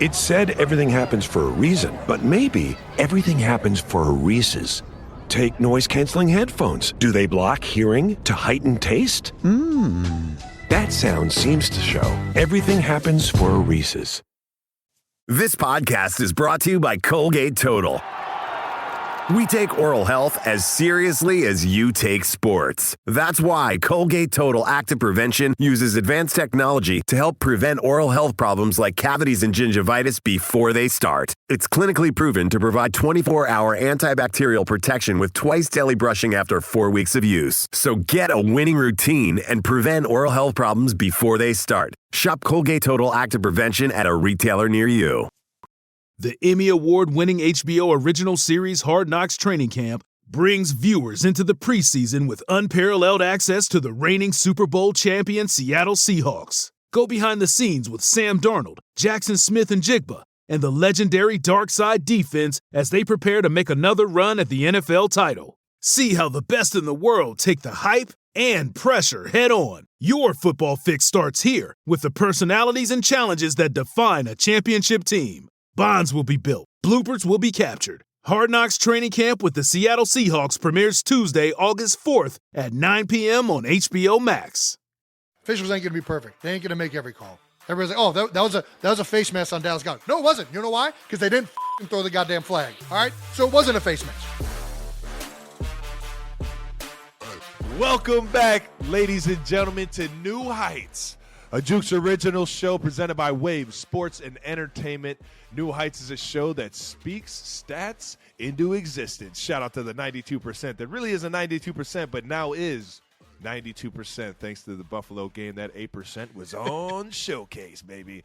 It said everything happens for a reason, but maybe everything happens for a Reese's. Take noise-canceling headphones. Do they block hearing to heighten taste? That sound seems to show everything happens for a Reese's. This podcast is brought to you by Colgate Total. We take oral health as seriously as you take sports. That's why Colgate Total Active Prevention uses advanced technology to help prevent oral health problems like cavities and gingivitis before they start. It's clinically proven to provide 24-hour antibacterial protection with twice daily brushing after 4 weeks of use. So get a winning routine and prevent oral health problems before they start. Shop Colgate Total Active Prevention at a retailer near you. The Emmy Award-winning HBO original series Hard Knocks Training Camp brings viewers into the preseason with unparalleled access to the reigning Super Bowl champion Seattle Seahawks. Go behind the scenes with Sam Darnold, Jackson Smith and Jigba, and the legendary Dark Side defense as they prepare to make another run at the NFL title. See how the best in the world take the hype and pressure head-on. Your football fix starts here with the personalities and challenges that define a championship team. Bonds will be built. Bloopers will be captured. Hard Knocks Training Camp with the Seattle Seahawks premieres Tuesday, August 4th at 9 p.m. on HBO Max. Officials ain't going to be perfect. They ain't going to make every call. Everybody's like, oh, that was a face mask on Dallas Goddard. No, it wasn't. You know why? Because they didn't throw the goddamn flag. All right? So it wasn't a face mask. Welcome back, ladies and gentlemen, to New Heights, a Jukes original show presented by Wave Sports and Entertainment. New Heights is a show that speaks stats into existence. Shout out to the 92% that really isn't 92%, but now is 92% thanks to the Buffalo game. That 8% was on showcase, baby.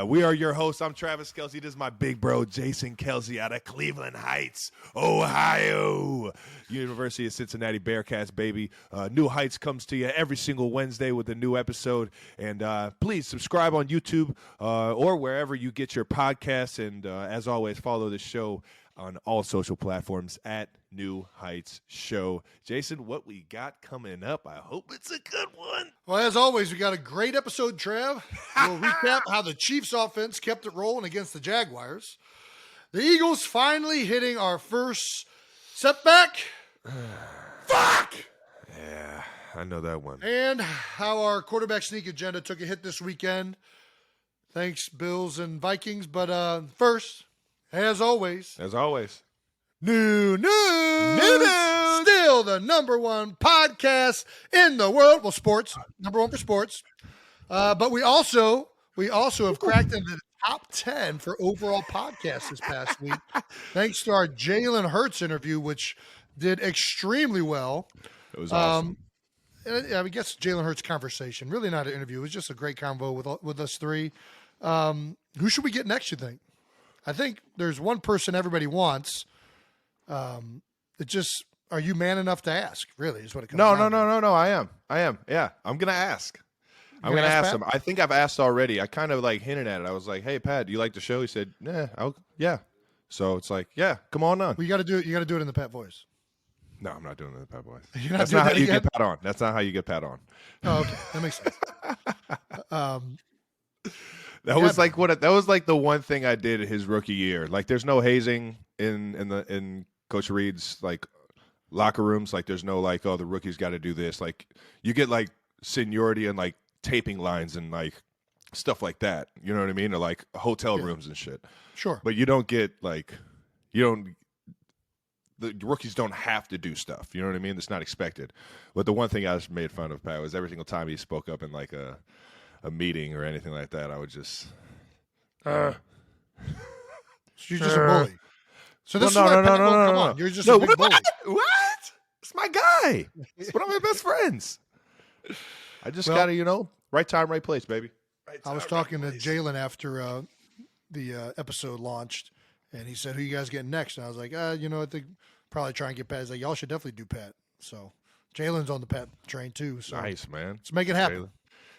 We are your hosts. I'm Travis Kelce. This is my big bro, Jason Kelce, out of Cleveland Heights, Ohio. University of Cincinnati Bearcats, baby. New Heights comes to you every single Wednesday with a new episode. And please subscribe on YouTube or wherever you get your podcasts. And as always, follow the show on all social platforms at New Heights Show. Jason, what we got coming up? I hope it's a good one. Well, as always, we got a great episode, Trav. We'll recap how the Chiefs offense kept it rolling against the Jaguars. The Eagles finally hitting our first setback. Fuck! Yeah, I know that one. And how our quarterback sneak agenda took a hit this weekend. Thanks, Bills and Vikings. But first, as always, New news. Still the number one podcast in the world. Well, sports. Number one for sports. But we also have cracked into the top 10 for overall podcasts this past week. Thanks to our Jalen Hurts interview, which did extremely well. It was awesome. I guess Jalen Hurts conversation. Really not an interview. It was just a great convo with us three. Who should we get next, you think? I think there's one person everybody wants. It just, are you man enough to ask? Really, is what it comes down to. No. I am. Yeah, I'm gonna ask. I'm gonna ask him. I think I've asked already. I kind of like hinted at it. I was like, "Hey, Pat, do you like the show?" He said, "Yeah." So it's like, "Yeah, come on on." Well, you got to do it in the Pat voice. No, I'm not doing it in the Pat voice. That's not how you get Pat on. That's not how you get Pat on. Oh, okay, that makes sense. That was like the one thing I did his rookie year. Like, there's no hazing in Coach Reed's like locker rooms. Like, there's no like, oh, the rookie's got to do this. Like, you get like seniority and like taping lines and like stuff like that. You know what I mean? Or like hotel rooms and shit. Sure. But you don't get like, the rookies don't have to do stuff. You know what I mean? It's not expected. But the one thing I just made fun of Pat was every single time he spoke up in like a meeting or anything like that, I would just you're just a bully. So this is why come on. You're just a big bully. What? It's my guy. It's one of my best friends. I just gotta, right time, right place, baby. I was talking to Jalen after the episode launched, and he said, "Who you guys getting next?" And I was like, I think probably try and get Pat. He's like, y'all should definitely do Pat. So Jalen's on the Pat train too. So nice, man. Let's make it happen. Jaylen.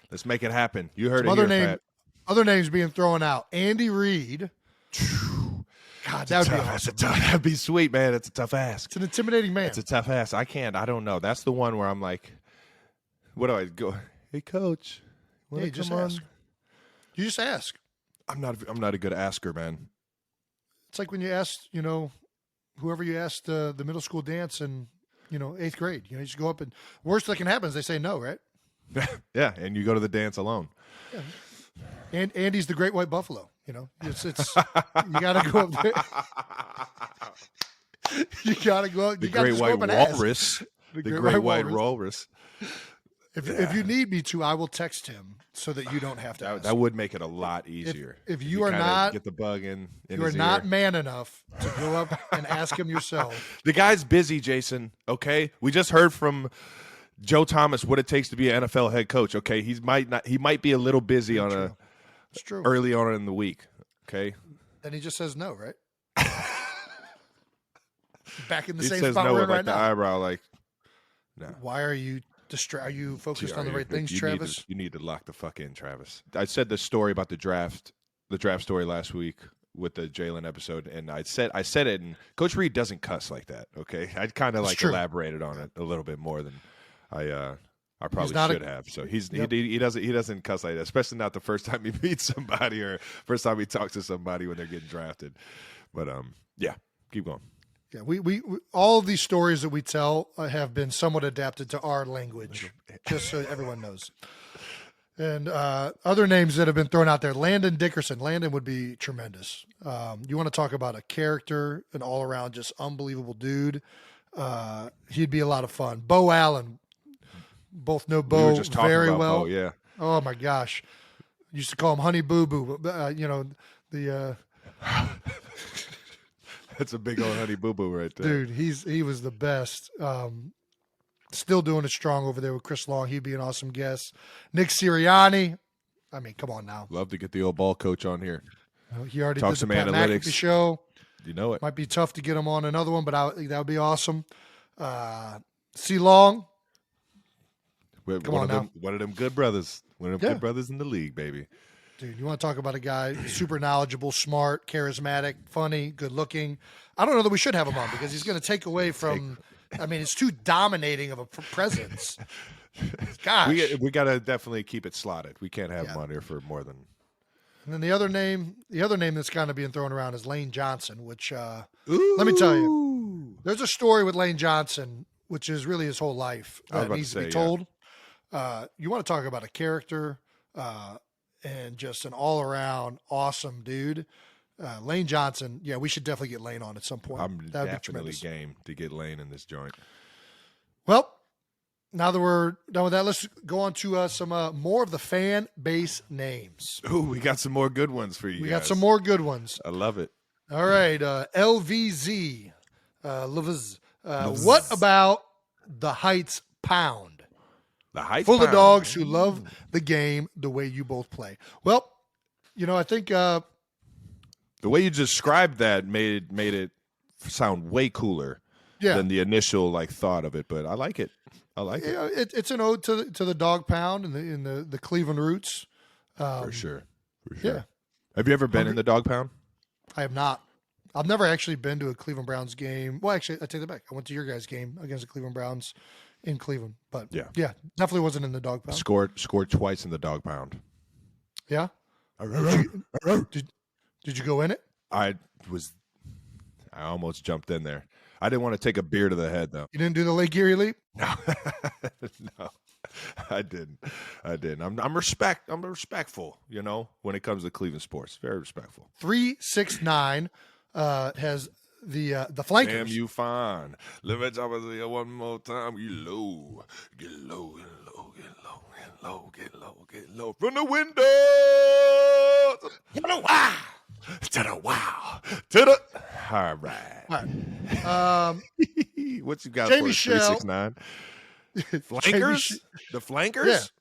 Let's make it happen. You heard it here, Pat. Other names being thrown out. Andy Reid. God, that would be awesome. That'd be sweet, man. It's a tough ask. It's an intimidating man. It's a tough ask. I don't know. That's the one where I'm like, what do I go? Hey, coach. Hey, just ask. You just ask. I'm not a good asker, man. It's like when you asked, whoever you asked the middle school dance in, 8th grade. You just go up and worst that can happen is they say no, right? Yeah, and you go to the dance alone. Yeah. And Andy's the Great White Buffalo. It's you got to go up there. You got to go up. The Great White Walrus. The Great White Walrus. If you need me to, I will text him so that you don't have to. That would make it a lot easier. If you are not get the bug in you are not man enough to go up and ask him yourself. The guy's busy, Jason. Okay, we just heard from Joe Thomas what it takes to be an NFL head coach. Okay, he might be a little busy It's true. Early on in the week. Okay, then he just says no, right? Back in the he same says spot no we're with in like right the now. eyebrow, like no. Why are you are you focused on the right things, Travis? You need to lock the fuck in, Travis. I said this story about the draft story last week with the Jalen episode, and I said it, and Coach Reed doesn't cuss like that. Okay, I kind of elaborated on it a little bit more than I probably should have. So he doesn't cuss like that, especially not the first time he meets somebody or first time he talks to somebody when they're getting drafted. But yeah, keep going. Yeah, we all of these stories that we tell have been somewhat adapted to our language, just so everyone knows. And other names that have been thrown out there, Landon Dickerson. Landon would be tremendous. You want to talk about a character, an all-around just unbelievable dude. He'd be a lot of fun. Bo Allen. Both know Bo very well. Bo, yeah. Oh, my gosh. Used to call him Honey Boo Boo. That's a big old Honey Boo Boo right there. Dude, he was the best. Still doing it strong over there with Chris Long. He'd be an awesome guest. Nick Sirianni. I mean, come on now. Love to get the old ball coach on here. He already Talk did some the Pat analytics. McAfee show. You know it. Might be tough to get him on another one, but that would be awesome. C. Long. One of them good brothers. One of them good brothers in the league, baby. Dude, you want to talk about a guy super knowledgeable, smart, charismatic, funny, good looking. I don't know that we should have him on because he's going to take away from it's too dominating of a presence. Gosh. We got to definitely keep it slotted. We can't have him on here for more than. And then the other name that's kind of being thrown around is Lane Johnson, which let me tell you, there's a story with Lane Johnson, which is really his whole life that needs to be told. You want to talk about a character and just an all-around awesome dude. Lane Johnson, yeah, we should definitely get Lane on at some point. I'm definitely game to get Lane in this joint. Well, now that we're done with that, let's go on to some more of the fan base names. Ooh, we got some more good ones for you. We got some more good ones. I love it. All right, LVZ. What about the Heights Pound? The Heights Full Pound. of dogs who love the game the way you both play. Well, I think the way you described that made it sound way cooler than the initial thought of it. But I like it. It's an ode to the dog pound and the Cleveland roots. For sure. Yeah. Have you ever been in the dog pound? I have not. I've never actually been to a Cleveland Browns game. Well, actually, I take that back. I went to your guys' game against the Cleveland Browns in Cleveland. But yeah, definitely wasn't in the dog pound. Scored twice in the dog pound. Yeah. Did you go in it? I almost jumped in there. I didn't want to take a beer to the head though. You didn't do the Lake Erie leap? No, no, I didn't. I'm respectful. When it comes to Cleveland sports, very respectful. 369 has the flankers. Damn you fine. Let me talk about you one more time. Get low, get low, get low, get low, get low, get low, get low from the window. Wow. To the wow. To the all right. What you got Jamie for 369? Flankers? The flankers?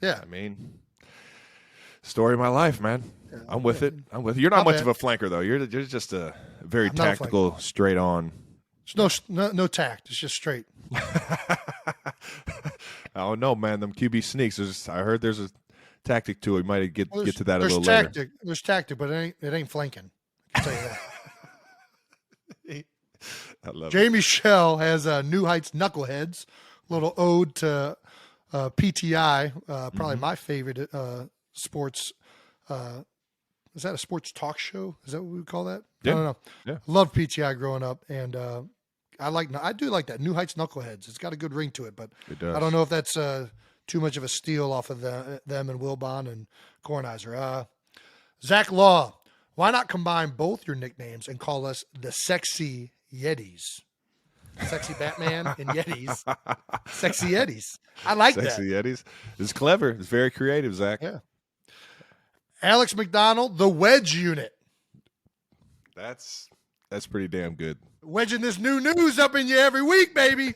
Yeah. I mean, story of my life, man. Yeah, I'm with it. You're not much of a flanker though. You're just a very tactical, straight on. There's no tact. It's just straight. Oh no, man. Them QB sneaks. I heard there's a tactic to it. We might get to that a little later. There's tactic, but it ain't flanking. I can tell you that. I love Jamie Shell has New Heights Knuckleheads, a little ode to PTI, probably my favorite sports is that a sports talk show? Is that what we would call that? Yeah. I don't know. Yeah. Loved PTI growing up, and I do like that. New Heights Knuckleheads. It's got a good ring to it, but It does. I don't know if that's too much of a steal off of them and Wilbon and Kornheiser. Zach Law, why not combine both your nicknames and call us the Sexy Yetis? Sexy Batman and Yetis. Sexy Yetis. I like that. Sexy Yetis. It's clever. It's very creative, Zach. Yeah. Alex McDonald, the Wedge Unit. That's pretty damn good. Wedging this new news up in you every week, baby.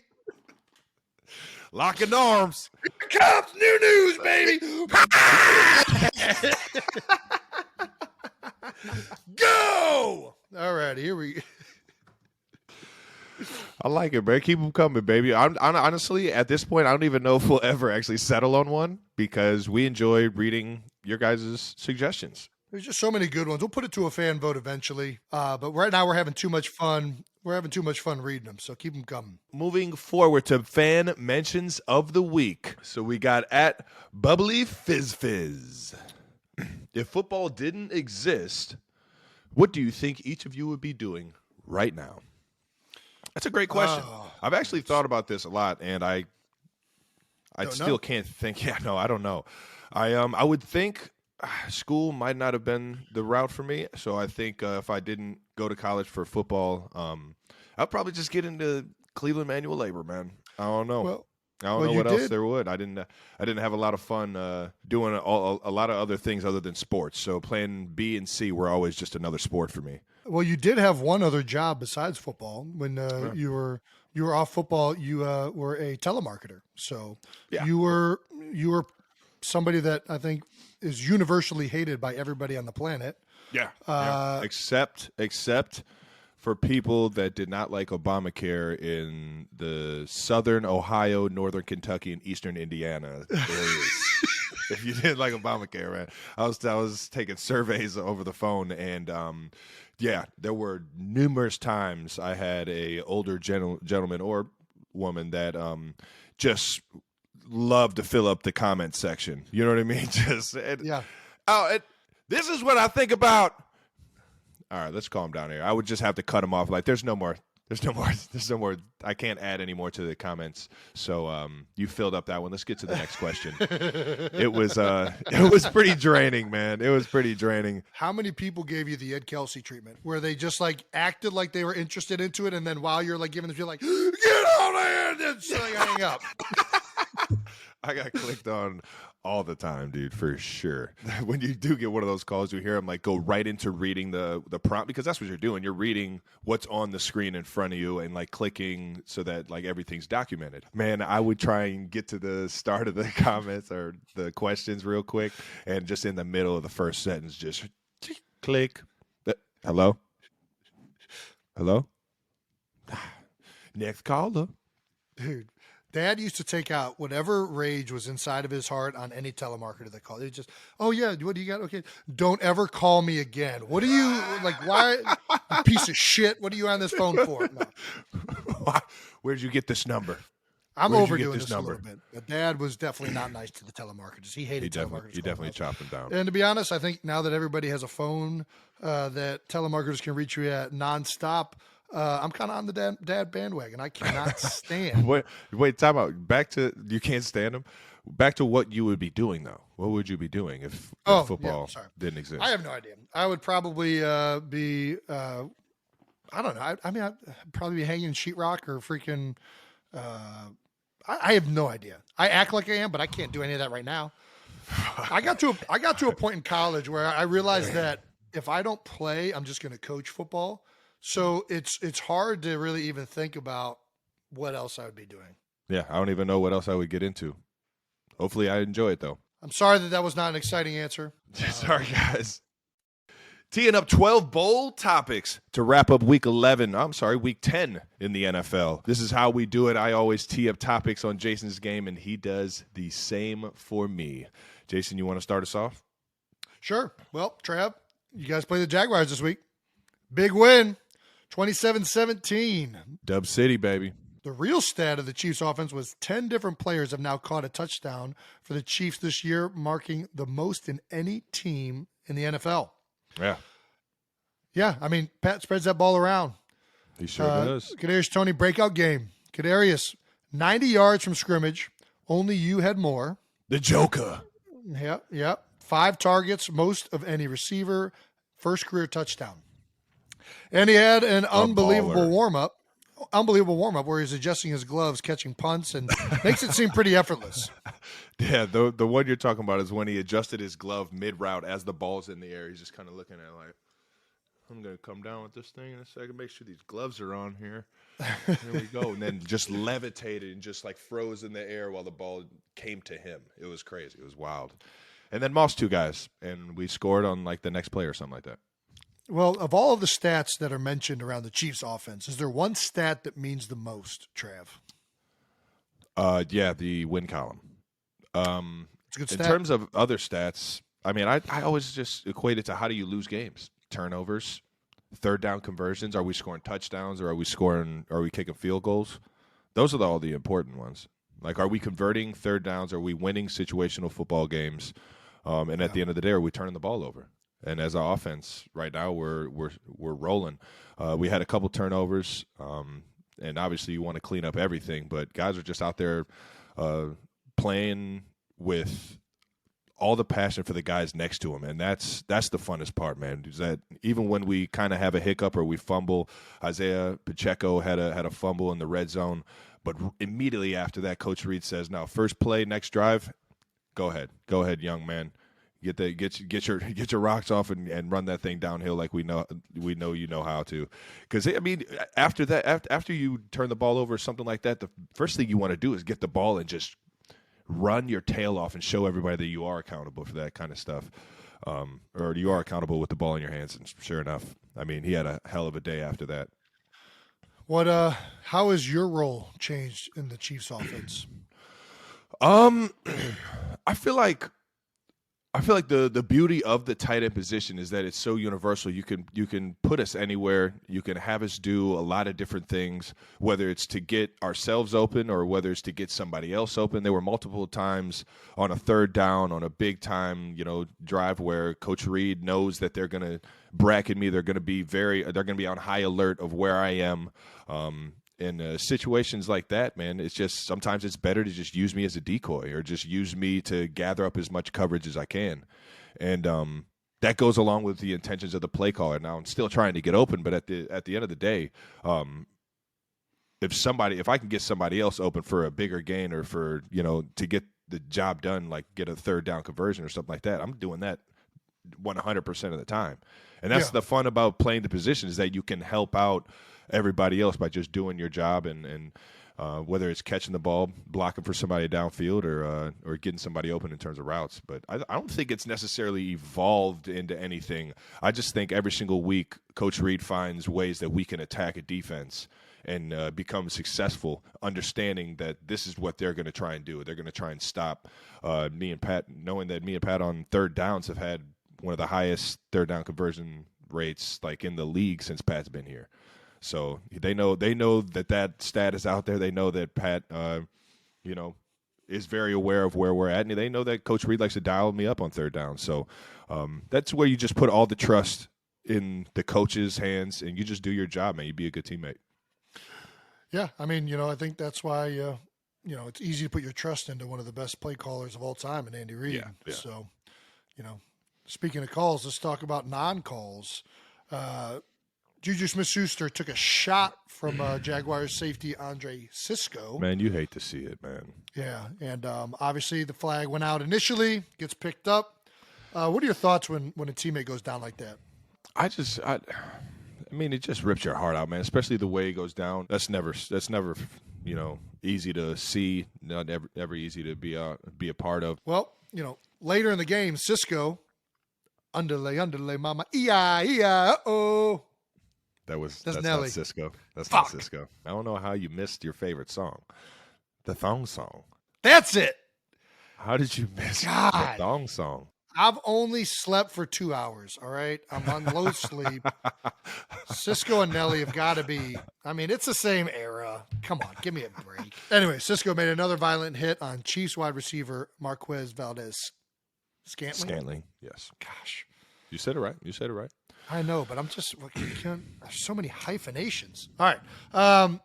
Locking arms. Here comes new news, baby. Go! All right, here we go. I like it, man. Keep them coming, baby. I'm honestly, at this point, I don't even know if we'll ever actually settle on one because we enjoy reading your guys' suggestions. There's just so many good ones. We'll put it to a fan vote eventually. But right now we're having too much fun. We're having too much fun reading them, so keep them coming. Moving forward to fan mentions of the week. So we got at Bubbly Fizz. If football didn't exist, what do you think each of you would be doing right now? That's a great question. I've actually thought about this a lot, and I still can't think. Yeah, no, I don't know. I would think school might not have been the route for me. So I think if I didn't go to college for football, I'd probably just get into Cleveland manual labor, man. I don't know. Well, I don't know what else there would. I didn't have a lot of fun doing a lot of other things other than sports. So playing B and C were always just another sport for me. Well, you did have one other job besides football. When you were off football, you were a telemarketer. So you were somebody that I think is universally hated by everybody on the planet. Yeah. Except for people that did not like Obamacare in the southern Ohio, northern Kentucky, and eastern Indiana areas. If you didn't like Obamacare, man, I was taking surveys over the phone, and there were numerous times I had a older gentleman or woman that just loved to fill up the comment section. You know what I mean? This is what I think about. All right, let's calm down here. I would just have to cut them off. Like, there's no more. I can't add any more to the comments. So you filled up that one. Let's get to the next question. It was pretty draining, man. It was pretty draining. How many people gave you the Ed Kelce treatment, where they just like acted like they were interested into it, and then while you're like giving them, you're like, get out of here, and then like, hang up. I got clicked on all the time, dude, for sure. When you do get one of those calls, you hear them like go right into reading the prompt, because that's what you're doing. You're reading what's on the screen in front of you and like clicking so that like everything's documented. Man, I would try and get to the start of the comments or the questions real quick, and just in the middle of the first sentence, just click. Hello? Next caller. Dude. Dad used to take out whatever rage was inside of his heart on any telemarketer that called. He just, oh yeah, what do you got? Okay, don't ever call me again. What are you like? Why, you piece of shit? What are you on this phone for? No. Where'd you get this number? I'm overdoing this a little bit. But Dad was definitely not nice to the telemarketers. He hated telemarketers. He definitely chopped them down. And to be honest, I think now that everybody has a phone that telemarketers can reach you at nonstop, I'm kind of on the dad bandwagon. I cannot stand. Wait, time out. Back to, you can't stand them. Back to what you would be doing, though. What would you be doing if football didn't exist? I have no idea. I would probably be, I don't know. I mean, I'd probably be hanging sheetrock or freaking, I have no idea. I act like I am, but I can't do any of that right now. I got to a point in college where I realized that if I don't play, I'm just going to coach football. So it's hard to really even think about what else I would be doing. Yeah, I don't even know what else I would get into. Hopefully I enjoy it, though. I'm sorry that was not an exciting answer. Sorry, guys. Teeing up 12 bold topics to wrap up week 10 in the NFL. This is how we do it. I always tee up topics on Jason's game, and he does the same for me. Jason, you want to start us off? Sure. Well, Trav, you guys play the Jaguars this week. Big win. 27-17. Dub City, baby. The real stat of the Chiefs offense was 10 different players have now caught a touchdown for the Chiefs this year, marking the most in any team in the NFL. Yeah. Yeah, I mean, Pat spreads that ball around. He sure does. Kadarius Toney, breakout game. Kadarius, 90 yards from scrimmage. Only you had more. The Joker. Yep. 5 targets, most of any receiver. First career touchdown. And he had an unbelievable warm-up where he's adjusting his gloves, catching punts, and makes it seem pretty effortless. Yeah, the one you're talking about is when he adjusted his glove mid-route as the ball's in the air. He's just kind of looking at it like, I'm going to come down with this thing in a second, make sure these gloves are on here. Here we go. And then just levitated and just like froze in the air while the ball came to him. It was crazy. It was wild. And then Moss 2 guys, and we scored on like the next play or something like that. Well, of all of the stats that are mentioned around the Chiefs offense, is there one stat that means the most, Trav? Yeah, the win column. It's a good stat. In terms of other stats, I mean, I always just equate it to how do you lose games? Turnovers, third down conversions. Are we scoring touchdowns or are we kicking field goals? Those are all the important ones. Like, are we converting third downs? Are we winning situational football games? And at the end of the day, are we turning the ball over? And as our offense right now, we're rolling. We had a couple turnovers, and obviously you want to clean up everything, but guys are just out there playing with all the passion for the guys next to him, and that's the funnest part, man. Is that even when we kind of have a hiccup or we fumble, Isaiah Pacheco had a fumble in the red zone, but immediately after that, Coach Reed says, "Now, first play, next drive, go ahead, young man, get your rocks off and run that thing downhill like we know you know how to." Because I mean, after that, after you turn the ball over or something like that, the first thing you want to do is get the ball and just run your tail off and show everybody that you are accountable for that kind of stuff, or you are accountable with the ball in your hands. And sure enough, I mean, he had a hell of a day after that. How has your role changed in the Chiefs offense? I feel like the beauty of the tight end position is that it's so universal. You can put us anywhere. You can have us do a lot of different things, whether it's to get ourselves open or whether it's to get somebody else open. There were multiple times on a third down on a big time, drive where Coach Reed knows that they're going to bracket me. They're going to be on high alert of where I am. In situations like that, man, it's just sometimes it's better to just use me as a decoy or just use me to gather up as much coverage as I can. And that goes along with the intentions of the play caller. Now, I'm still trying to get open, but at the end of the day, if I can get somebody else open for a bigger gain or for, to get the job done, like get a third down conversion or something like that, I'm doing that 100% of the time. And that's the fun about playing the position, is that you can help out everybody else by just doing your job, and whether it's catching the ball, blocking for somebody downfield, or getting somebody open in terms of routes. But I don't think it's necessarily evolved into anything. I just think every single week Coach Reed finds ways that we can attack a defense and become successful, understanding that this is what they're going to try and do. They're going to try and stop me and Pat, knowing that me and Pat on third downs have had one of the highest third down conversion rates like in the league since Pat's been here. So they know that stat is out there. They know that Pat, is very aware of where we're at, and they know that Coach Reed likes to dial me up on third down. So that's where you just put all the trust in the coach's hands, and you just do your job, man. You be a good teammate. Yeah, I mean, I think that's why it's easy to put your trust into one of the best play callers of all time, in Andy Reid. Yeah. So, speaking of calls, let's talk about non-calls. Juju Smith-Schuster took a shot from Jaguars safety Andre Cisco. Man, you hate to see it, man. Yeah, and obviously the flag went out initially, gets picked up. What are your thoughts when a teammate goes down like that? I mean, it just rips your heart out, man, especially the way it goes down. That's never easy to see, not ever easy to be a part of. Well, later in the game, Cisco, underlay, mama, uh-oh. That's Nelly. not Cisco. That's Fuck. not Cisco. I don't know how you missed your favorite song, the thong song. That's it. How did you miss God. the thong song? I've only slept for 2 hours, all right? I'm on low sleep. Cisco and Nelly have got to be, it's the same era. Come on, give me a break. Anyway, Cisco made another violent hit on Chiefs wide receiver Marquez Valdez Scantling. Scantling, yes. Gosh. You said it right. You said it right. I know, but I'm just there's so many hyphenations. All right.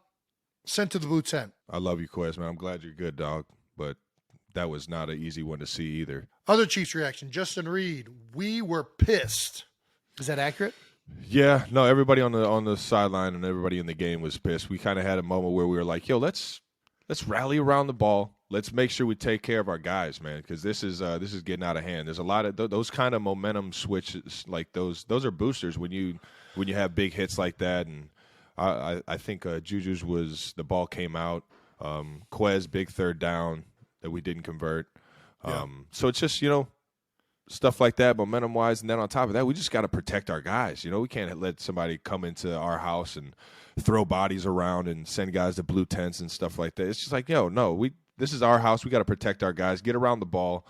Sent to the blue tent. I love you, Quest, man. I'm glad you're good, dog. But that was not an easy one to see either. Other Chiefs reaction. Justin Reed. We were pissed. Is that accurate? Yeah. No, everybody on the sideline and everybody in the game was pissed. We kind of had a moment where we were like, yo, let's rally around the ball. Let's make sure we take care of our guys, man, because this is getting out of hand. There's a lot of those kind of momentum switches, like those are boosters when you have big hits like that. And I think Juju's was the ball came out. Quez big third down that we didn't convert. So it's just stuff like that, momentum wise, and then on top of that, we just got to protect our guys. We can't let somebody come into our house and throw bodies around and send guys to blue tents and stuff like that. It's just like, this is our house. We got to protect our guys. Get around the ball.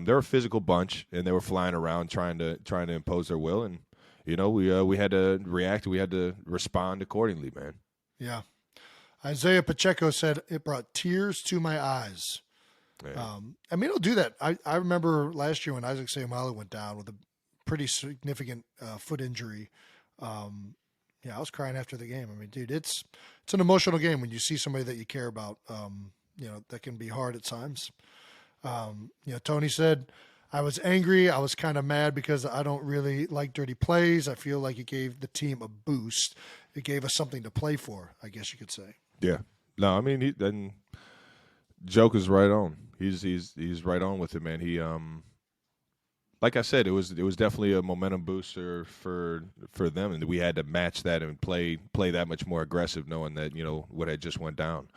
They're a physical bunch, and they were flying around trying to impose their will. And we had to react. We had to respond accordingly, man. Yeah. Isaiah Pacheco said it brought tears to my eyes. Yeah. It'll do that. I remember last year when Isaac Seumalo went down with a pretty significant foot injury. I was crying after the game. Dude, it's an emotional game when you see somebody that you care about. That can be hard at times. Tony said, I was angry. I was kind of mad because I don't really like dirty plays. I feel like it gave the team a boost. It gave us something to play for, I guess you could say. Yeah. No, Joke is right on. He's right on with it, man. He like I said, it was definitely a momentum booster for them, and we had to match that and play that much more aggressive, knowing that what had just went down.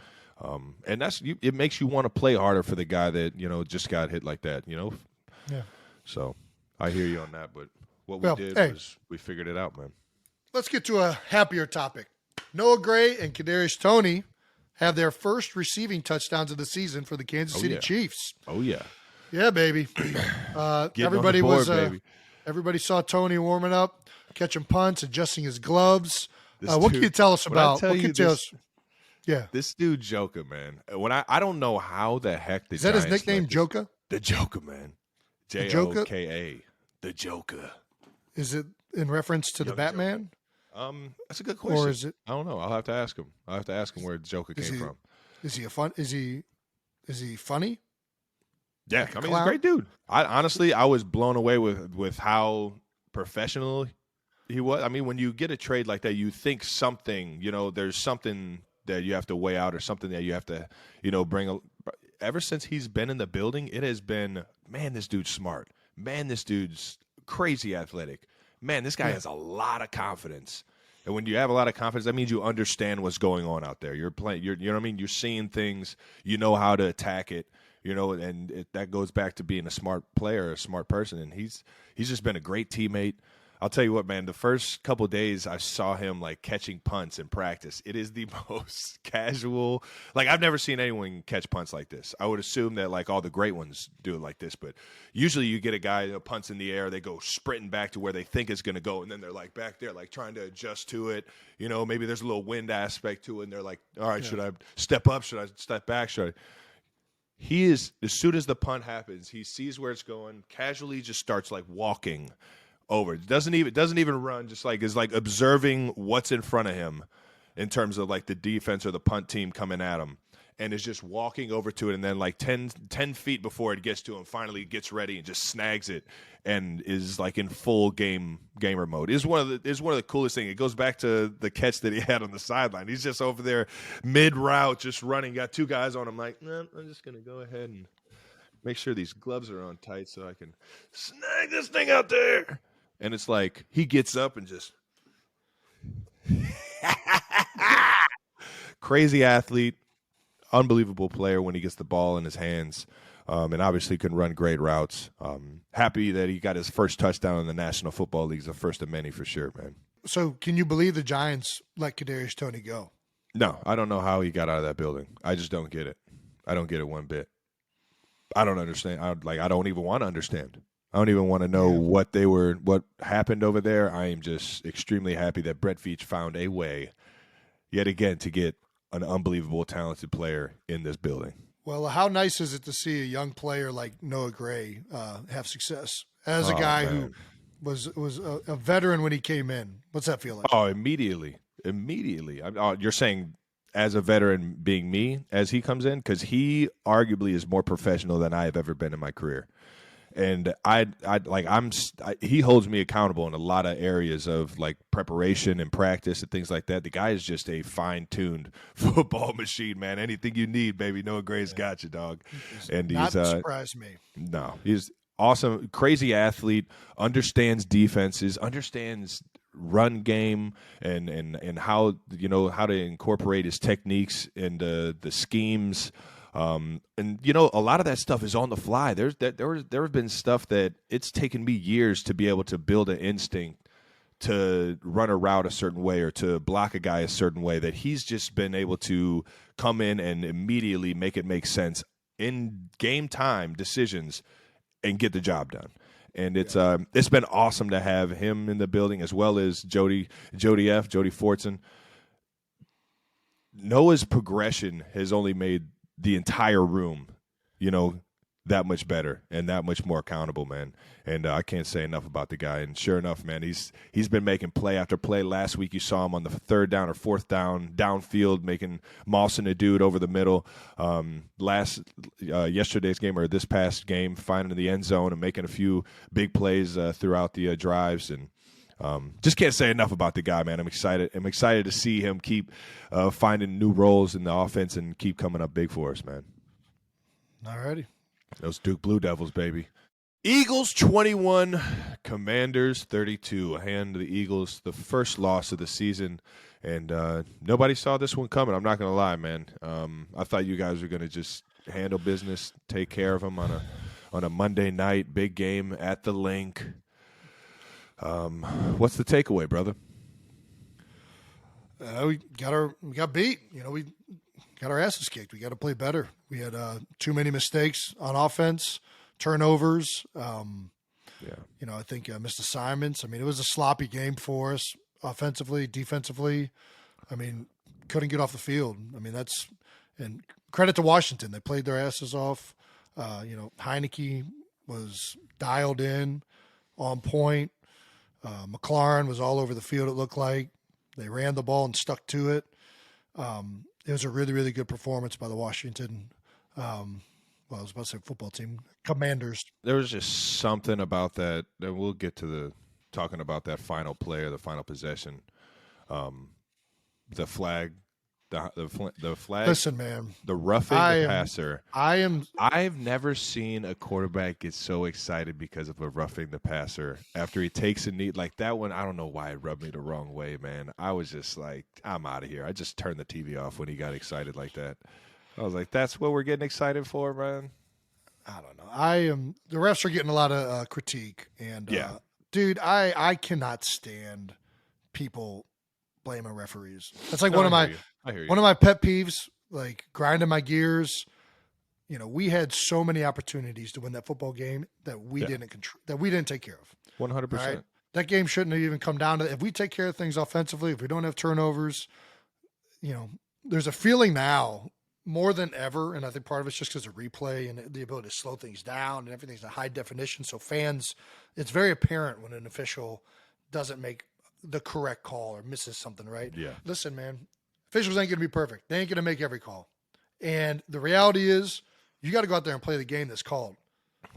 And it makes you want to play harder for the guy that just got hit like that. Yeah. So I hear you on that, but what we did was we figured it out, man. Let's get to a happier topic. Noah Gray and Kadarius Toney have their first receiving touchdowns of the season for the Kansas City Chiefs. Oh yeah. Yeah, baby. Everybody saw Toney warming up, catching punts, adjusting his gloves. What can you tell us about? Yeah, this dude Joker, man. When I don't know how the heck is that his nickname, Joker? The Joker, man. Joka. The Joker. Is it in reference to the Batman? That's a good question. Or is it? I don't know. I'll have to ask him. Where Joker came from. Is he funny? Yeah, he's a great dude. I was blown away with how professional he was. When you get a trade like that, you think something, there's something that you have to weigh out or something that you have to, bring. Ever since he's been in the building, it has been, man, this dude's smart. Man, this dude's crazy athletic. Man, this guy has a lot of confidence. And when you have a lot of confidence, that means you understand what's going on out there. You're playing, you know what I mean? You're seeing things, you know how to attack it. And that goes back to being a smart player, a smart person. And he's just been a great teammate. I'll tell you what, man, the first couple of days I saw him catching punts in practice. It is the most casual. I've never seen anyone catch punts like this. I would assume that all the great ones do it like this, but usually you get a guy that punts in the air, they go sprinting back to where they think it's going to go, and then they're back there trying to adjust to it. Maybe there's a little wind aspect to it, and they're like, all right, should I step up? Should I step back? He is, as soon as the punt happens, he sees where it's going, casually just starts walking over. Doesn't even run, just is observing what's in front of him in terms of the defense or the punt team coming at him, and is just walking over to it, and then 10 feet before it gets to him, finally gets ready and just snags it and is in full gamer mode. Is one of the coolest things. It goes back to the catch that he had on the sideline. He's just over there mid route, just running, got two guys on him, nah, I'm just gonna go ahead and make sure these gloves are on tight so I can snag this thing out there. And it's he gets up and just crazy athlete, unbelievable player when he gets the ball in his hands, and obviously can run great routes. Happy that he got his first touchdown in the National Football League. The first of many for sure, man. So can you believe the Giants let Kadarius Toney go? No, I don't know how he got out of that building. I just don't get it. I don't get it one bit. I don't understand. I don't even want to understand. I don't even want to know what happened over there. I am just extremely happy that Brett Veach found a way, yet again, to get an unbelievable, talented player in this building. Well, how nice is it to see a young player like Noah Gray have success as a guy who was a veteran when he came in. What's that feel like? Oh, immediately. You're saying as a veteran being me as he comes in? Because he arguably is more professional than I have ever been in my career. And he holds me accountable in a lot of areas of like preparation and practice and things like that. The guy is just a fine-tuned football machine, man. Anything you need, baby, Noah Gray's got you, dog. And not he's surprised me. No, he's awesome, crazy athlete, understands defenses, understands run game and how how to incorporate his techniques into the schemes. And a lot of that stuff is on the fly. There have been stuff that it's taken me years to be able to build an instinct to run a route a certain way or to block a guy a certain way that he's just been able to come in and immediately make it make sense in game time decisions and get the job done. And it's been awesome to have him in the building as well as Jody Fortson. Noah's progression has only made the entire room, that much better and that much more accountable, man. And I can't say enough about the guy. And sure enough, man, he's been making play after play. Last week you saw him on the third down or fourth down, downfield, making mossing a dude over the middle. Yesterday's game or this past game, finding the end zone and making a few big plays throughout the drives. And just can't say enough about the guy, man. I'm excited to see him keep finding new roles in the offense and keep coming up big for us, man. All righty. Those Duke Blue Devils, baby. Eagles 21, Commanders 32. Hand the Eagles the first loss of the season, and nobody saw this one coming. I'm not going to lie, man. I thought you guys were going to just handle business, take care of them on a Monday night, big game at the Link. What's the takeaway, brother? We got beat. We got our asses kicked. We got to play better. We had too many mistakes on offense, turnovers. I think missed assignments. It was a sloppy game for us offensively, defensively. Couldn't get off the field. And credit to Washington. They played their asses off. Heineke was dialed in, on point. McLaurin was all over the field, it looked like. They ran the ball and stuck to it. It was a really, really good performance by the Washington, I was about to say football team, Commanders. There was just something about that, and we'll get to talking about that final play or the final possession. The flag. The flag. Listen, man. The roughing the passer. I've never seen a quarterback get so excited because of a roughing the passer after he takes a knee like that one. I don't know why it rubbed me the wrong way, man. I was just like, I'm out of here. I just turned the TV off when he got excited like that. I was like, that's what we're getting excited for, man. I don't know. The refs are getting a lot of critique, and dude, I cannot stand people blaming referees. That's like one of my pet peeves, like grinding my gears. We had so many opportunities to win that football game that we didn't control, that we didn't take care of. 100%. Right? That game shouldn't have even come down to, if we take care of things offensively, if we don't have turnovers, there's a feeling now more than ever, and I think part of it's just because of replay and the ability to slow things down and everything's in high definition. So fans, it's very apparent when an official doesn't make the correct call or misses something, right? Yeah. Listen, man, officials ain't going to be perfect. They ain't going to make every call. And the reality is you got to go out there and play the game that's called.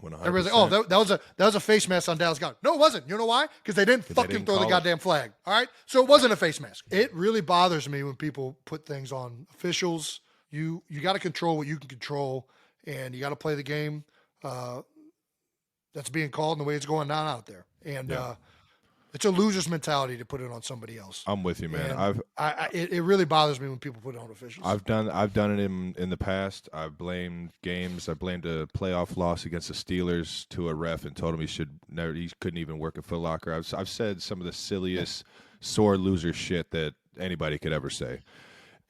100%. Everybody's like, that was a face mask on Dallas Goddard. No, it wasn't. You know why? Because they didn't fucking throw the goddamn flag. All right? So it wasn't a face mask. It really bothers me when people put things on officials. You got to control what you can control, and you got to play the game that's being called and the way it's going down out there. And it's a loser's mentality to put it on somebody else. I'm with you, man. It really bothers me when people put it on officials. I've done it in the past. I've blamed games. I blamed a playoff loss against the Steelers to a ref and told him he couldn't even work a Foot Locker. I've said some of the silliest sore loser shit that anybody could ever say,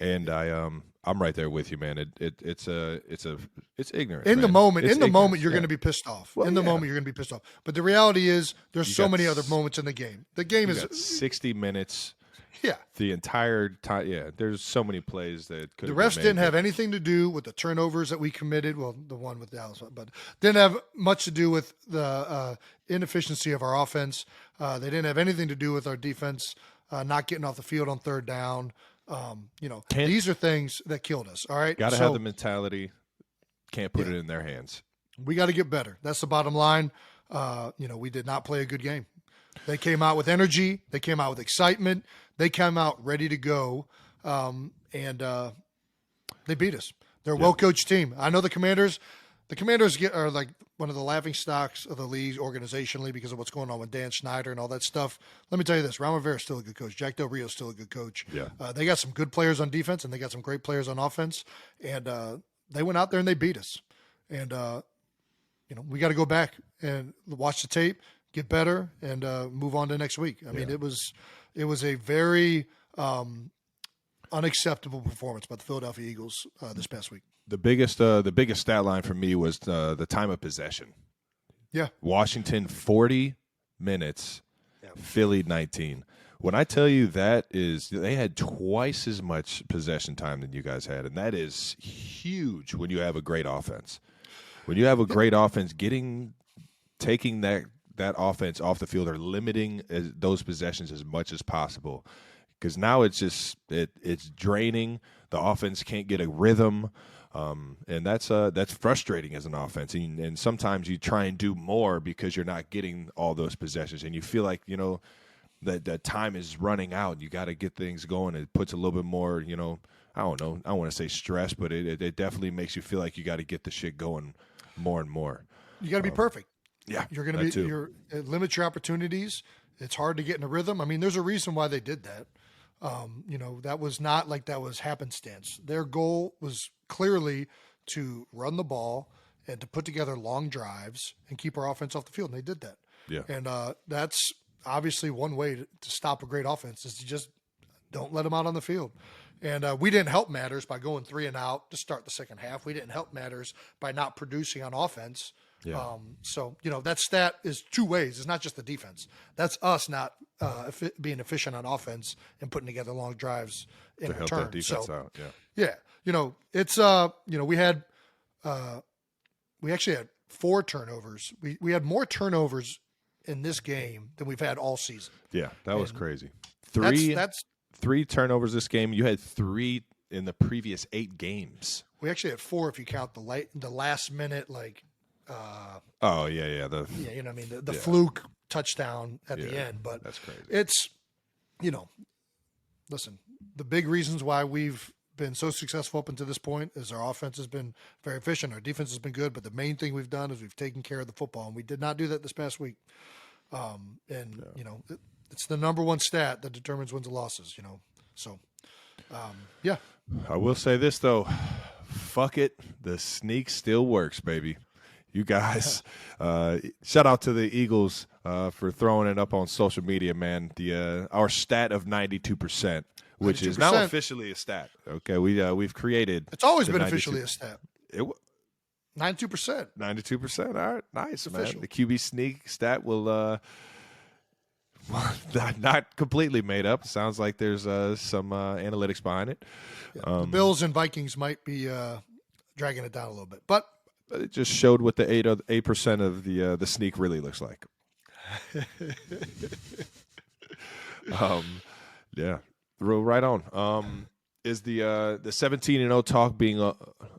and I'm right there with you, man. It's ignorant. In the moment, you're going to be pissed off. Well, moment, you're going to be pissed off. But the reality is, there's so many other moments in the game. The game is 60 minutes. Yeah. The entire time. Yeah, there's so many plays that could. The refs didn't have anything to do with the turnovers that we committed. Well, the one with Dallas, but didn't have much to do with the inefficiency of our offense. They didn't have anything to do with our defense not getting off the field on third down. These are things that killed us. All right. Got to have the mentality. Can't put it in their hands. We got to get better. That's the bottom line. We did not play a good game. They came out with energy. They came out with excitement. They came out ready to go, and they beat us. They're a well-coached team. I know the Commanders. The Commanders are like one of the laughing stocks of the league organizationally because of what's going on with Dan Snyder and all that stuff. Let me tell you this: Ron Rivera is still a good coach. Jack Del Rio is still a good coach. Yeah. They got some good players on defense, and they got some great players on offense. And they went out there and they beat us. And we got to go back and watch the tape, get better, and move on to next week. I mean, it was a very unacceptable performance by the Philadelphia Eagles this past week. The biggest stat line for me was the time of possession. Yeah, Washington 40 minutes, Philly 19. When I tell you they had twice as much possession time than you guys had, and that is huge when you have a great offense. When you have a great offense, taking that offense off the field or limiting those possessions as much as possible, because now it's just it's draining. The offense can't get a rhythm, and that's frustrating as an offense. And sometimes you try and do more because you're not getting all those possessions, and you feel like that time is running out. You got to get things going. It puts a little bit more, I don't know. I don't want to say stress, but it definitely makes you feel like you got to get the shit going more and more. You got to be perfect. Yeah, you're going to it limits your opportunities. It's hard to get in a rhythm. I mean, there's a reason why they did that. That was not like that was happenstance. Their goal was clearly to run the ball and to put together long drives and keep our offense off the field. And they did that. Yeah. And that's obviously one way to stop a great offense is to just don't let them out on the field. And we didn't help matters by going 3 and out to start the second half. We didn't help matters by not producing on offense. Yeah. That stat is two ways. It's not just the defense. That's us not being efficient on offense and putting together long drives in to return. Help that defense out. Yeah. It's we actually had 4 turnovers. We had more turnovers in this game than we've had all season. Yeah, that was crazy. That's 3 turnovers this game. You had 3 in the previous 8 games. We actually had 4 if you count the last minute the fluke touchdown at the end. But that's crazy. It's listen, the big reasons why we've been so successful up until this point is our offense has been very efficient. Our defense has been good, but the main thing we've done is we've taken care of the football, and we did not do that this past week. It's the number one stat that determines wins and losses. I will say this though, fuck it, the sneak still works, baby. You guys, shout out to the Eagles for throwing it up on social media, man. Our stat of 92%. Which 92%. Is now officially a stat. Okay, we've created. It's always been officially a stat. 92%. 92%. All right, nice, official. Man. The QB sneak stat will not completely made up. Sounds like there's some analytics behind it. Yeah, the Bills and Vikings might be dragging it down a little bit, but it just showed what the 8% of the sneak really looks like. Yeah. Right on. Is the 17-0 talk being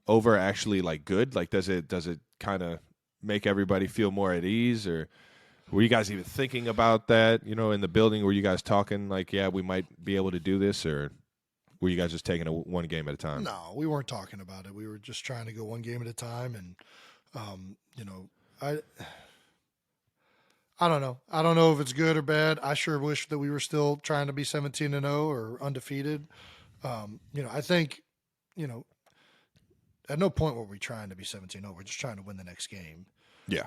over actually like good? Like, does it kind of make everybody feel more at ease, or were you guys even thinking about that? In the building, were you guys talking like, yeah, we might be able to do this, or were you guys just taking one game at a time? No, we weren't talking about it. We were just trying to go one game at a time, and I don't know. I don't know if it's good or bad. I sure wish that we were still trying to be 17-0 or undefeated. I think, at no point were we trying to be 17-0. We're just trying to win the next game. Yeah.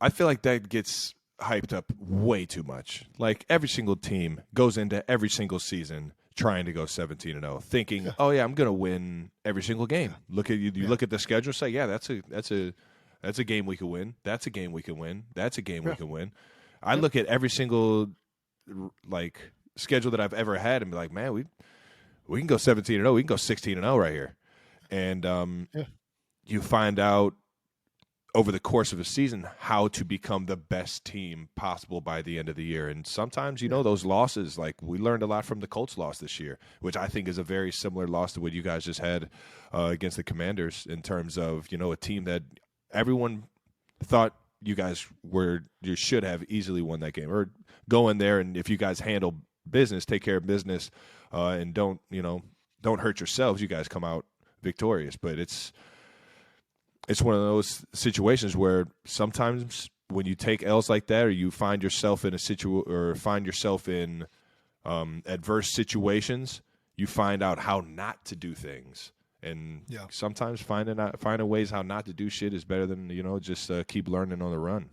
I feel like that gets hyped up way too much. Like, every single team goes into every single season trying to go 17-0, thinking, oh yeah, I'm going to win every single game. Look at you. You look at the schedule, say, yeah, that's a game we can win. That's a game we can win. That's a game we can win. I look at every single schedule that I've ever had and be like, man, we can go 17-0, we can go 16-0 right here. And you find out over the course of a season how to become the best team possible by the end of the year. And sometimes, those losses, like we learned a lot from the Colts loss this year, which I think is a very similar loss to what you guys just had against the Commanders in terms of, a team that everyone thought you should have easily won that game, or go in there and if you guys handle business, take care of business, and don't hurt yourselves, you guys come out victorious. But it's one of those situations where sometimes when you take L's like that, or you find yourself in adverse situations, you find out how not to do things. And sometimes finding ways how not to do shit is better than just keep learning on the run.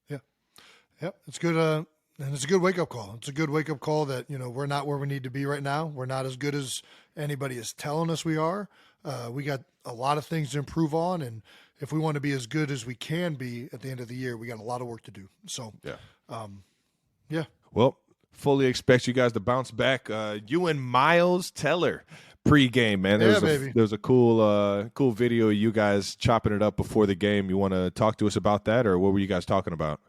Yeah, it's good. And it's a good wake up call. It's a good wake up call that we're not where we need to be right now. We're not as good as anybody is telling us we are. We got a lot of things to improve on, and if we want to be as good as we can be at the end of the year, we got a lot of work to do. So, Well, fully expect you guys to bounce back. You and Miles Teller pre-game, man. There was a cool video of you guys chopping it up before the game. You want to talk to us about that, or what were you guys talking about?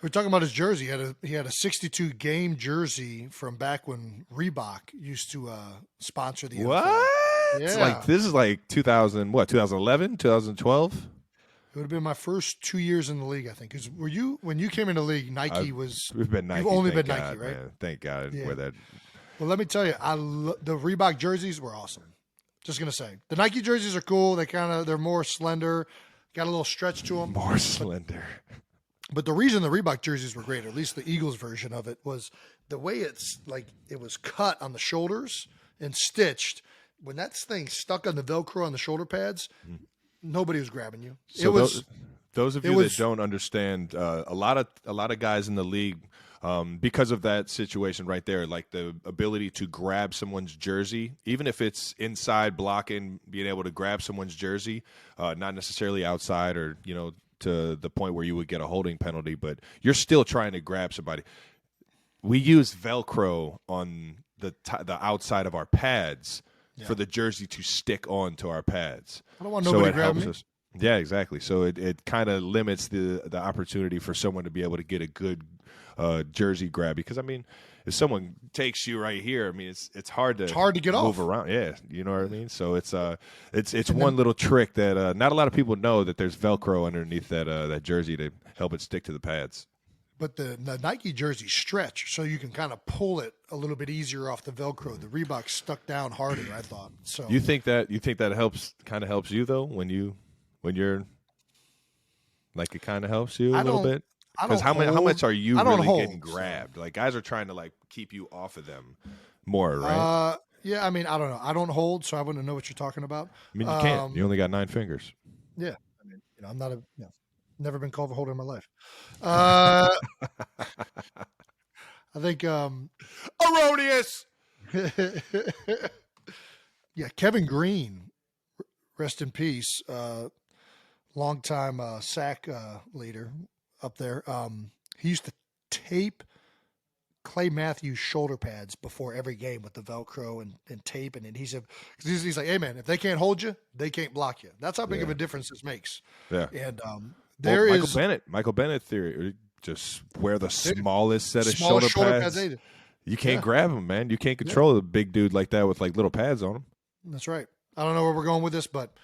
We're talking about his jersey. He had a 62 game jersey from back when Reebok used to sponsor the NFL. What? Yeah. This is like 2011, 2012? It would have been my first 2 years in the league, I think. Because when you came into the league, Nike was. We've been Nike. You've only been God, Nike, right? Man. Thank God I didn't wear that. Well, let me tell you, the Reebok jerseys were awesome. Just gonna say, the Nike jerseys are cool. They're more slender, got a little stretch to them. More slender. But the reason the Reebok jerseys were great, or at least the Eagles version of it, was the way it was cut on the shoulders and stitched. When that thing stuck on the Velcro on the shoulder pads, nobody was grabbing you. So those of you that don't understand, a lot of guys in the league, because of that situation right there, like the ability to grab someone's jersey, even if it's inside blocking, being able to grab someone's jersey, not necessarily outside or to the point where you would get a holding penalty, but you're still trying to grab somebody. We use Velcro on the outside of our pads for the jersey to stick onto our pads. I don't want nobody grabbing me. Yeah, exactly. So it kind of limits the opportunity for someone to be able to get a good jersey grab, because if someone takes you right here, it's hard to get move around. Yeah, you know what I mean. So it's one little trick that not a lot of people know, that there's Velcro underneath that jersey to help it stick to the pads. But the Nike jersey stretch, so you can kind of pull it a little bit easier off the Velcro. The Reebok stuck down harder, I thought. So you think that helps you though when you're like, it kind of helps you a little bit? Because how much are you really getting grabbed? Like, guys are trying to keep you off of them more, right? Yeah, I don't know. I don't hold, so I wouldn't know what you're talking about. You can't. You only got 9 fingers. Yeah, I'm not never been called a holder in my life. I think erroneous. Yeah, Kevin Green, rest in peace. Longtime sack leader up there. He used to tape Clay Matthews shoulder pads before every game with the Velcro and tape, and he's like, hey man, if they can't hold you, they can't block you. That's how big of a difference this makes. Yeah, and Michael Bennett theory, just wear the smallest set of shoulder pads. You can't grab him, man. You can't control a big dude like that with like little pads on him. That's right. I don't know where we're going with this, but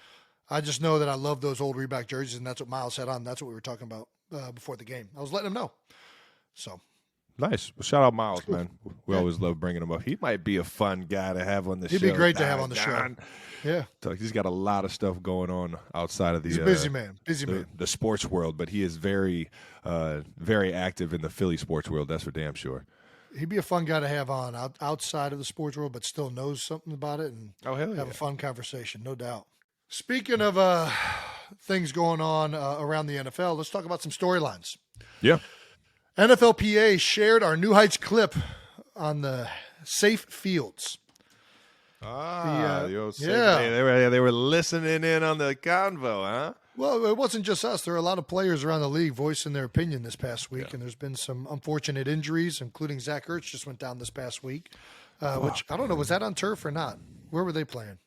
I just know that I love those old Reebok jerseys, and that's what Miles had on. That's what we were talking about before the game. I was letting him know. So nice. Well, shout out Miles, man. We always love bringing him up. He might be a fun guy to have on the show. He'd be great to have on the show. Yeah. So he's got a lot of stuff going on outside of the he's a busy man. The sports world, but he is very, very active in the Philly sports world. That's for damn sure. He'd be a fun guy to have on outside of the sports world, but still knows something about it and have a fun conversation, no doubt. Speaking of things going on around the NFL, let's talk about some storylines. Yeah. NFLPA shared our New Heights clip on the safe fields. The old they were listening in on the convo, huh? Well, it wasn't just us. There are a lot of players around the league voicing their opinion this past week, and there's been some unfortunate injuries, including Zach Ertz just went down this past week, which I don't know, was that on turf or not? Where were they playing?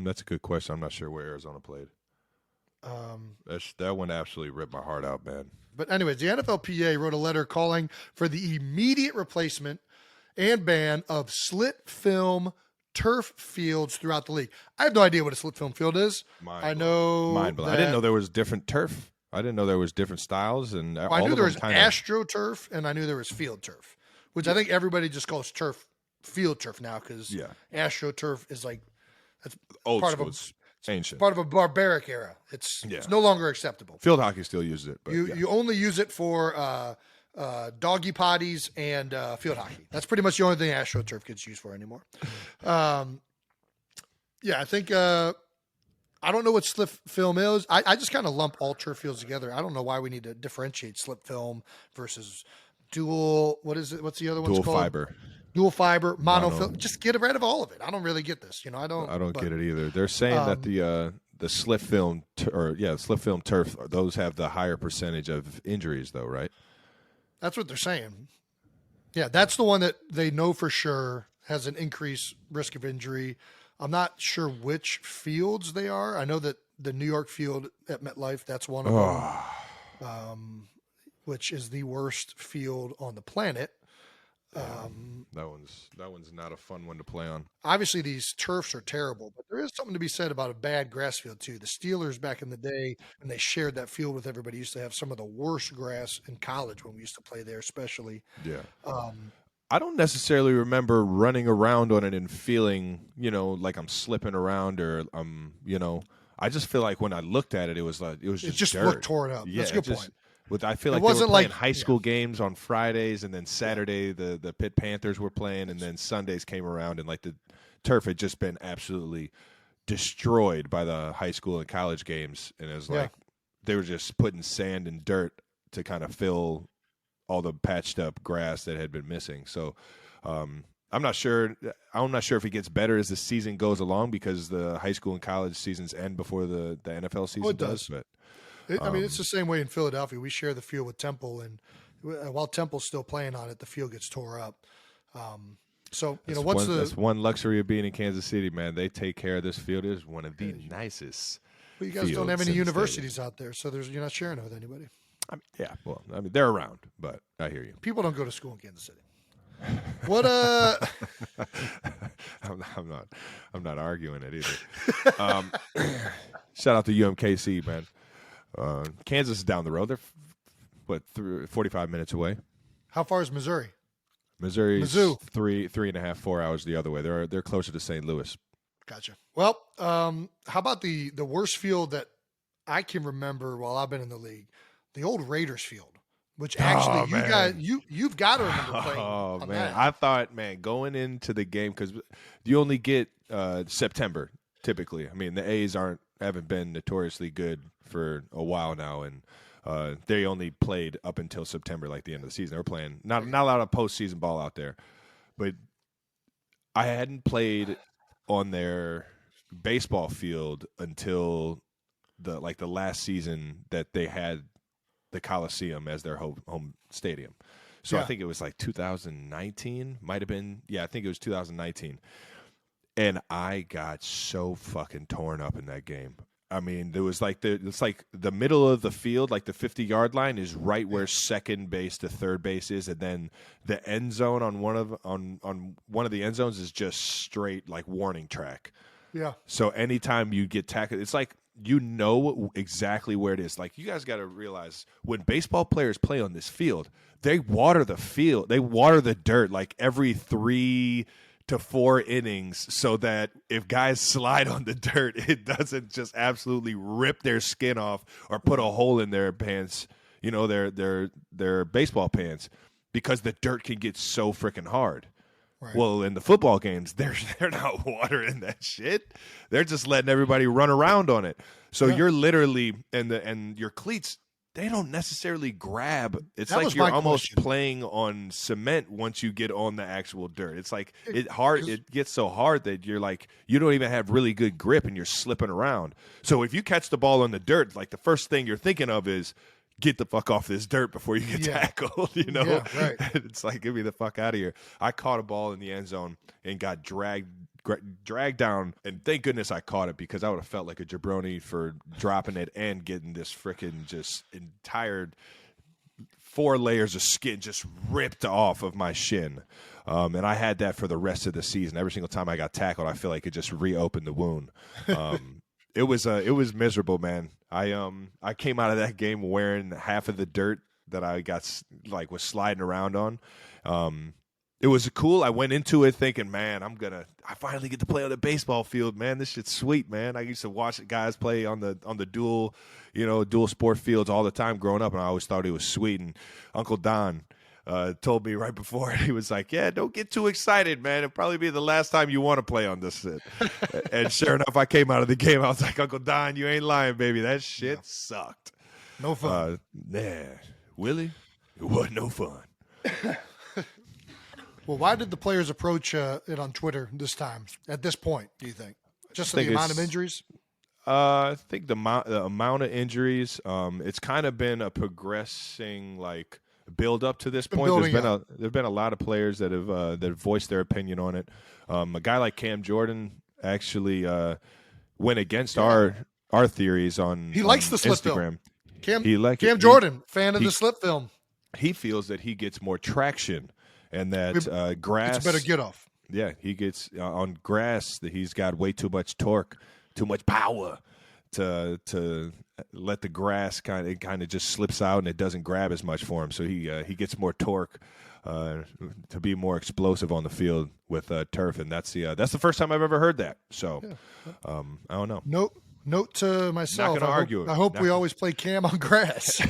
That's a good question. I'm not sure where Arizona played. That one absolutely ripped my heart out, man. But anyways, the NFLPA wrote a letter calling for the immediate replacement and ban of slit film turf fields throughout the league. I have no idea what a slit film field is. Mind blowing. I didn't know there was different turf. I didn't know there was different styles, and I knew there was AstroTurf and I knew there was field turf, which I think everybody just calls turf field turf now because AstroTurf is like that's old part school. of ancient. part of a barbaric era. It's no longer acceptable. Field hockey still uses it, but you only use it for doggy potties and field hockey. That's pretty much the only thing AstroTurf gets used for anymore. I think I don't know what slip film is. I just kind of lump all turf fields together. I don't know why we need to differentiate slip film versus dual. What is it? What's the other one? Dual fiber, monofilm. Just get rid of all of it. I don't really get this. I don't get it either. They're saying that the slip film slip film turf, those have the higher percentage of injuries, though, right? That's what they're saying. Yeah, that's the one that they know for sure has an increased risk of injury. I'm not sure which fields they are. I know that the New York field at MetLife, that's one of them, which is the worst field on the planet. That one's not a fun one to play on. Obviously, these turfs are terrible, but there is something to be said about a bad grass field too. The Steelers back in the day, when they shared that field with everybody, used to have some of the worst grass in college when we used to play there, especially. Yeah. I don't necessarily remember running around on it and feeling, like I'm slipping around or I just feel like when I looked at it, it was just dirt. Looked torn up. Yeah, that's a good point. I feel like they were playing high school games on Fridays, and then Saturday the Pitt Panthers were playing, and then Sundays came around, and the turf had just been absolutely destroyed by the high school and college games, and it was like they were just putting sand and dirt to kind of fill all the patched up grass that had been missing. So I'm not sure if it gets better as the season goes along because the high school and college seasons end before the NFL season does. But it's the same way in Philadelphia. We share the field with Temple, and while Temple's still playing on it, the field gets tore up. That's one luxury of being in Kansas City, man. They take care of this field. It is one of the nicest. But you guys don't have any universities out there, so you're not sharing it with anybody. They're around, but I hear you. People don't go to school in Kansas City. What I'm not arguing it either. Shout out to UMKC, man. Kansas is down the road. They're 45 minutes away. How far is Missouri? Missouri's 3.5, 4 hours the other way. They're closer to St. Louis. Gotcha. Well, how about the worst field that I can remember while I've been in the league? The old Raiders field, which actually you've got to remember playing. Oh man, that. I thought, going into the game because you only get September typically. I mean, the A's haven't been notoriously good for a while now, and they only played up until September, like the end of the season. They were playing not a lot of postseason ball out there, but I hadn't played on their baseball field until the last season that they had the Coliseum as their home stadium. So I think it was 2019, might have been. Yeah, I think it was 2019. And I got so fucking torn up in that game. I mean, there was it's like the middle of the field, like the 50-yard line is right where second base to third base is, and then the end zone on one of the end zones is just straight warning track. Yeah. So anytime you get tackled, it's exactly where it is. You guys got to realize when baseball players play on this field, they water the field. They water the dirt every 3 to 4 innings so that if guys slide on the dirt, it doesn't just absolutely rip their skin off or put a hole in their pants, their baseball pants, because the dirt can get so freaking hard. Right. Well, in the football games, they're not watering that shit. They're just letting everybody run around on it. So you're literally and your cleats they don't necessarily grab. It's That like was you're my almost question. playing on cement once you get on the actual dirt. It's like it gets so hard that you're like, you don't even have really good grip and you're slipping around. So if you catch the ball on the dirt, like the first thing you're thinking of is get the fuck off this dirt before you get tackled, you know? Yeah, right. It's like, get me the fuck out of here. I caught a ball in the end zone and got dragged down, and thank goodness I caught it, because I would have felt like a jabroni for dropping it and getting this freaking just entire 4 layers of skin just ripped off of my shin. And I had that for the rest of the season. Every single time I got tackled, I feel like it just reopened the wound. It was miserable, man. I came out of that game wearing half of the dirt that I was sliding around on. It was cool. I went into it thinking, man, I finally get to play on the baseball field, man. This shit's sweet, man. I used to watch guys play on the dual sport fields all the time growing up, and I always thought it was sweet. And Uncle Don told me right before, he was like, yeah, don't get too excited, man. It'll probably be the last time you want to play on this shit. And sure enough, I came out of the game. I was like, Uncle Don, you ain't lying, baby. That shit sucked. No fun. Willie, it wasn't no fun. Well, why did the players approach it on Twitter this time, at this point, do you think? Just the amount of injuries? I think the amount of injuries, it's kind of been a progressing, like, build up to this point. There's been a lot of players that have voiced their opinion on it. A guy like Cam Jordan actually went against our theories on He likes the slip Instagram. Film. Cam Jordan, fan of the slip film. He feels that he gets more traction, and that grass. It's a better get off. Yeah, he gets on grass that he's got way too much torque, too much power to let the grass kind of just slips out and it doesn't grab as much for him. So he gets more torque to be more explosive on the field with turf, and that's the first time I've ever heard that. So I don't know. Note to myself. Not gonna argue. I hope we always play Cam on grass.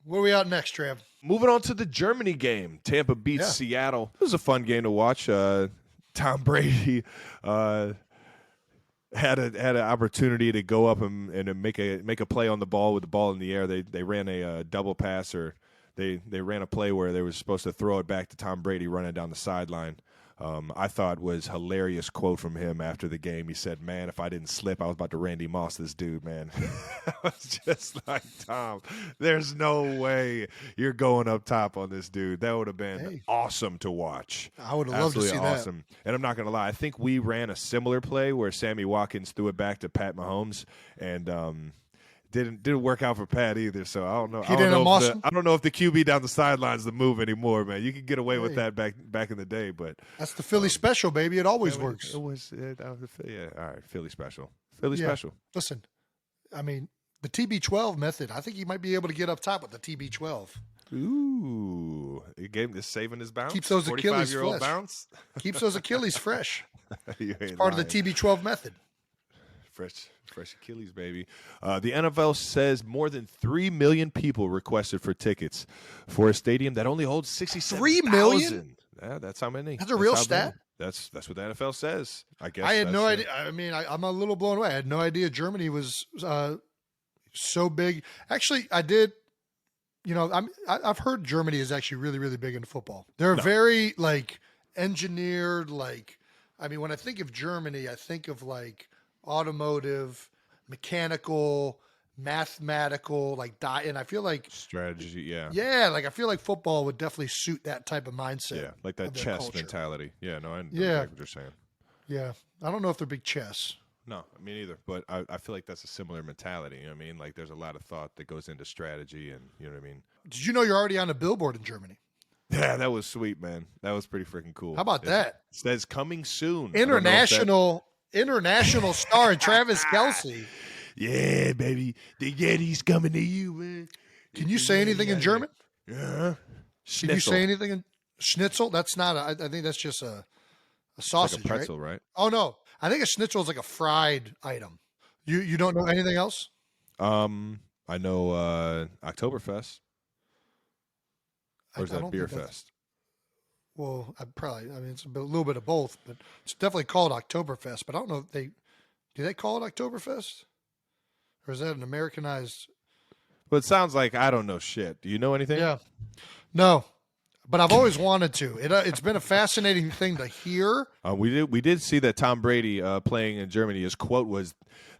Where are we out next, Trav? Moving on to the Germany game. Tampa beats Seattle. It was a fun game to watch. Tom Brady had an opportunity to go up and make a play on the ball with the ball in the air. They ran a double pass, or they ran a play where they were supposed to throw it back to Tom Brady running down the sideline. I thought was hilarious quote from him after the game. He said, man, if I didn't slip, I was about to Randy Moss this dude, man. I was just like, Tom, there's no way you're going up top on this dude. That would have been awesome to watch. I would have loved to see awesome. that. And I'm not going to lie, I think we ran a similar play where Sammy Watkins threw it back to Pat Mahomes, and didn't work out for Pat either. So I don't know. I don't know if the QB down the sideline is the move anymore, man. You could get away with that back in the day, but that's the Philly special, baby. It always works. It was all right. Philly special. Special. Listen, I mean, the TB12 method. I think he might be able to get up top with the TB12. Ooh, he gave him this saving his bounce. Keeps those Achilles fresh. Bounce. Keeps those Achilles fresh. It's part of the TB12 method. Fresh Achilles, baby. The NFL says more than 3 million people requested for tickets for a stadium that only holds 67,000. 3 million? Yeah, that's how many. That's a real stat? That's what the NFL says, I guess. I had no idea. I mean, I'm a little blown away. I had no idea Germany was so big. Actually, I did. You know, I've heard Germany is actually really, really big in football. They're very, like, engineered, like, I mean, when I think of Germany, I think of, like, automotive, mechanical, mathematical, like and I feel like strategy, like I feel like football would definitely suit that type of mindset, like that chess mentality. I know what you're saying. I don't know if they're big chess. No, me neither, but I feel like that's a similar mentality. You know what I mean? Like there's a lot of thought that goes into strategy, and you know what I mean. Did you know you're already on a billboard in Germany? Yeah, that was sweet, man. That was pretty freaking cool. How about that? It says coming soon. International star Travis Kelce. Yeah, baby. The Yeti's coming to you, man. Can you say anything in German? Yeah. Can you say anything in schnitzel? That's not I think that's just a sausage, like a pretzel, right? Oh, no. I think a schnitzel is like a fried item. You don't know anything else? I know Oktoberfest. Or is that Beer Fest? Well, it's a little bit of both, but it's definitely called Oktoberfest. But I don't know if do they call it Oktoberfest? Or is that an Americanized? But it sounds like I don't know shit. Do you know anything? Yeah. No, but I've always wanted to. It's been a fascinating thing to hear. We did see that Tom Brady playing in Germany. His quote was,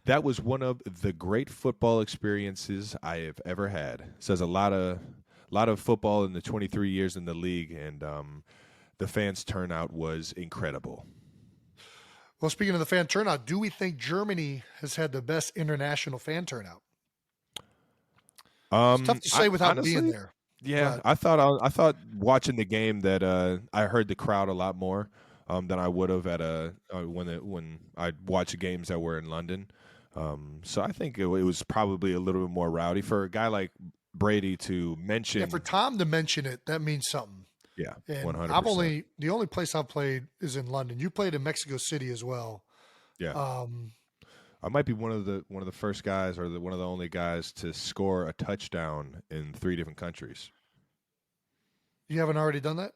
"That was one of the great football experiences I have ever had." Says a lot of football in the 23 years in the league, and the fans' turnout was incredible. Well, speaking of the fan turnout, do we think Germany has had the best international fan turnout? It's tough to say without honestly, being there. Yeah, But I thought watching the game that I heard the crowd a lot more than I would have at when I watched games that were in London. So I think it was probably a little bit more rowdy for a guy like Brady to mention. yeah, for Tom to mention it, that means something. Yeah, And 100%. the only place I've played is in London. You played in Mexico City as well. Yeah. I might be one of the first guys or one of the only guys to score a touchdown in 3 different countries. You haven't already done that?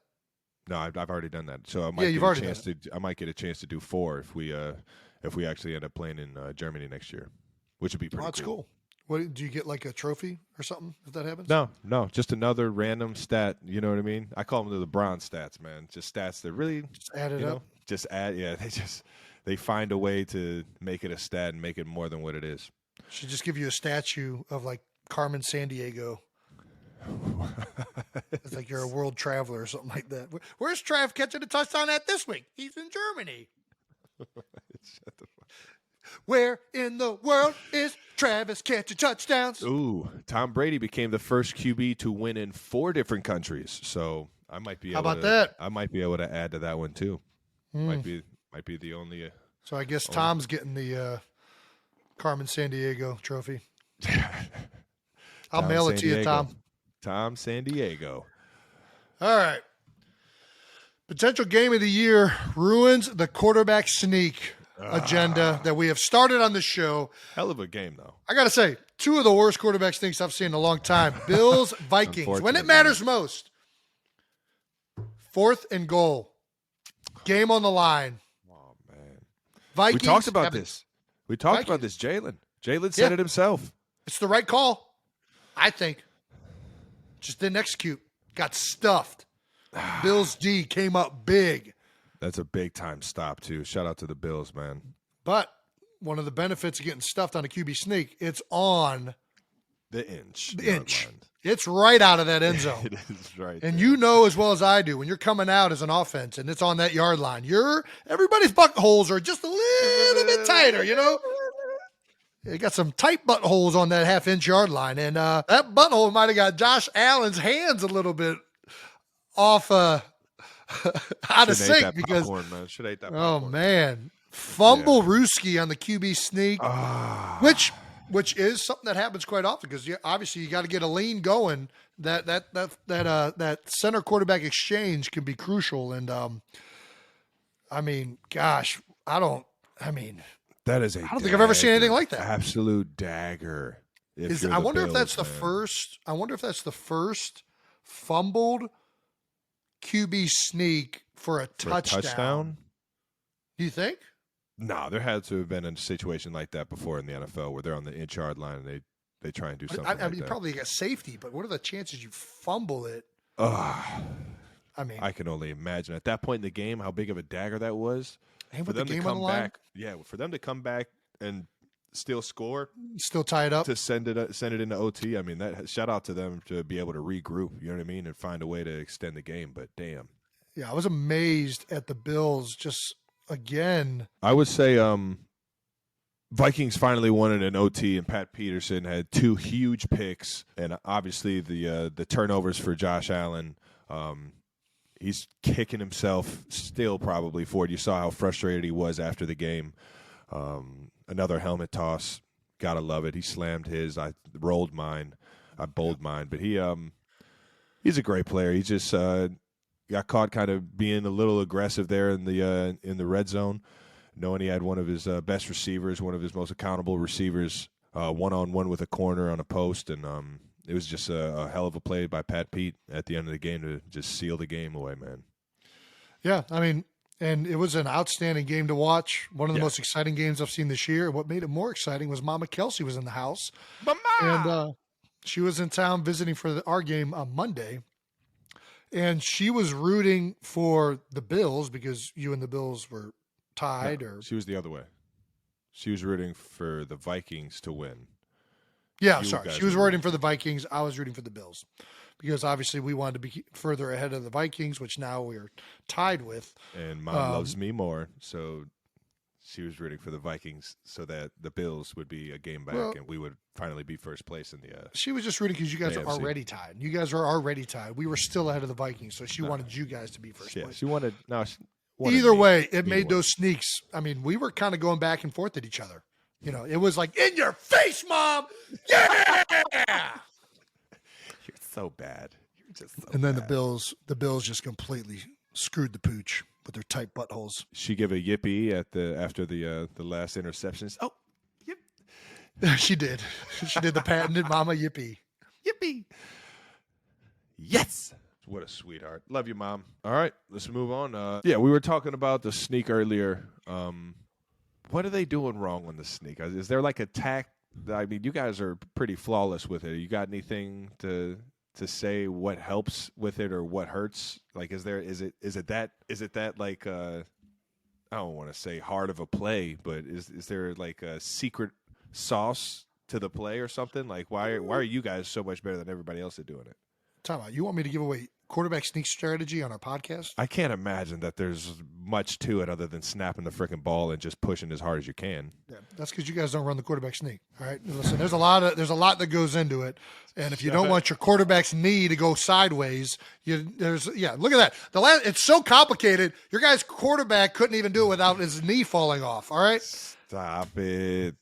No, I've already done that. So I might you've get already a chance I might get a chance to do 4 if we actually end up playing in Germany next year, which would be pretty Oh, that's cool. cool. What do you get, like a trophy or something if that happens? No, just another random stat. You know what I mean? I call them the LeBron stats, man. Just stats that really Just add it up. Just add. Yeah, they find a way to make it a stat and make it more than what it is. Should just give you a statue of like Carmen Sandiego. It's like you're a world traveler or something like that. Where's Trav catching a touchdown at this week? He's in Germany. Shut the fuck. Where in the world is Travis catching touchdowns? Ooh, Tom Brady became the first QB to win in 4 different countries. So I might be. How able about that? I might be able to add to that one too. Might be the only. So I guess Tom's getting the Carmen Sandiego trophy. I'll mail it to you, Tom. Tom Sandiego. All right. Potential game of the year ruins the quarterback sneak agenda that we have started on the show. Hell of a game, though. I got to say, 2 of the worst quarterback sneaks I've seen in a long time. Bills, Vikings. When it matters most. 4th and goal. Game on the line. Oh, man. Vikings. We talked about this. We talked about this, Jalen. Jalen said it himself. It's the right call, I think. Just didn't execute. Got stuffed. Bills D came up big. That's a big-time stop, too. Shout out to the Bills, man. But one of the benefits of getting stuffed on a QB sneak, it's on the inch. It's right out of that end zone. It is right. And you know as well as I do, when you're coming out as an offense and it's on that yard line, everybody's buttholes are just a little bit tighter, you know? You got some tight buttholes on that half-inch yard line. And that butthole might have got Josh Allen's hands a little bit off out of sync because should ate that oh popcorn. man, fumble Ruski on the QB sneak, which is something that happens quite often because obviously you got to get a lean going. That center quarterback exchange can be crucial. And I mean, gosh, that is I don't think I've ever seen anything like that. Absolute dagger. I wonder if that's the first. I wonder if that's the first fumbled QB sneak for a touchdown. Do you think? No, there had to have been a situation like that before in the NFL where they're on the inch-yard line and they try and do something. I mean, probably got safety, but what are the chances you fumble it? I can only imagine at that point in the game how big of a dagger that was. And for with the them game to on come the line, back, for them to come back and still score, still tie it up, to send it into OT. I mean, that shout out to them to be able to regroup. You know what I mean, and find a way to extend the game. But damn, yeah, I was amazed at the Bills. Just again, I would say Vikings finally won it in OT, and Pat Peterson had 2 huge picks, and obviously the turnovers for Josh Allen. He's kicking himself still probably for it. You saw how frustrated he was after the game. Another helmet toss. Gotta love it. He slammed his. I rolled mine. I bowled mine. But he's a great player. He just got caught kind of being a little aggressive there in the red zone, knowing he had one of his best receivers, one of his most accountable receivers, one-on-one with a corner on a post, and it was just a hell of a play by Pat Pete at the end of the game to just seal the game away, man. Yeah, I mean, And it was an outstanding game to watch. One of the most exciting games I've seen this year. And what made it more exciting was Mama Kelce was in the house. Mama! And she was in town visiting for our game on Monday. And she was rooting for the Bills because you and the Bills were tied. Or she was the other way. She was rooting for the Vikings to win. Yeah, sorry. She was rooting for the Vikings. I was rooting for the Bills because obviously we wanted to be further ahead of the Vikings, which now we're tied with. And Mom loves me more, so she was rooting for the Vikings so that the Bills would be a game back and we would finally be first place in the She was just rooting because you guys AFC. are already tied. You guys are already tied. We were still ahead of the Vikings, so she wanted you guys to be first place. She wanted Either way, it made those sneaks. I mean, we were kind of going back and forth at each other. You know, it was like, in your face, Mom! Yeah! You're so bad. You're just so And then bad. the Bills just completely screwed the pooch with their tight buttholes. She gave a yippee after the last interceptions. Oh, yip. She did. She did the patented Mama Yippee. Yippee. Yes. What a sweetheart. Love you, Mom. All right, let's move on. We were talking about the sneak earlier. What are they doing wrong on the sneak? Is there like a tack? I mean, you guys are pretty flawless with it. You got anything to say what helps with it or what hurts? Like, is it that like I don't want to say hard of a play, but is there like a secret sauce to the play or something? Like, why are you guys so much better than everybody else at doing it? Time out. You want me to give away quarterback sneak strategy on our podcast? I can't imagine that there's much to it other than snapping the freaking ball and just pushing as hard as you can. Yeah, that's because you guys don't run the quarterback sneak. All right, listen. There's a lot that goes into it, and if you don't want your quarterback's knee to go sideways, look at that. It's so complicated. Your guy's quarterback couldn't even do it without his knee falling off. All right. Stop it.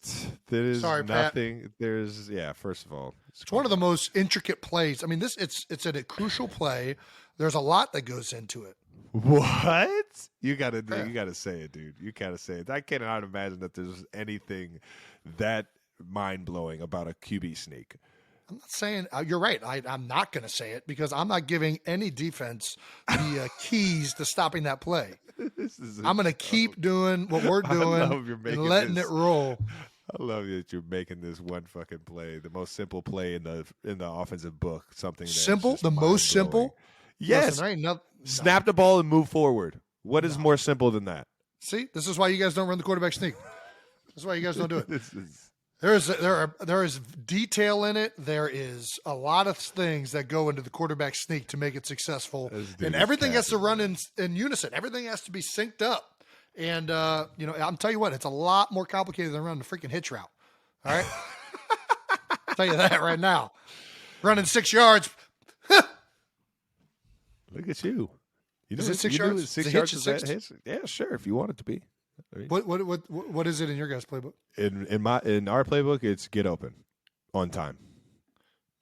There's nothing. Pat. There's first of all. It's one of the most intricate plays. I mean, it's a crucial play. There's a lot that goes into it. What? You gotta say it, dude. You gotta say it. I cannot imagine that there's anything that mind blowing about a QB sneak. I'm not saying you're right. I'm not going to say it because I'm not giving any defense the keys to stopping that play. I'm going to keep doing what we're doing and letting it roll. I love that you're making this one fucking play, the most simple play in the offensive book. Something that's simple, the most simple. Yes, snap the ball and move forward. What is more simple than that? See, this is why you guys don't run the quarterback sneak. This is why you guys don't do it. There is detail in it. There is a lot of things that go into the quarterback sneak to make it successul, and everything has to run in unison. Everything has to be synced up. And I'm telling you what, it's a lot more complicated than running a freaking hitch route. All right, I'll tell you that right now. Running 6 yards. Look at you. Is it 6 yards? 6 yards is that hitch? Yeah, sure. If you want it to be. I mean, what is it in your guys' playbook? In our playbook, it's get open on time.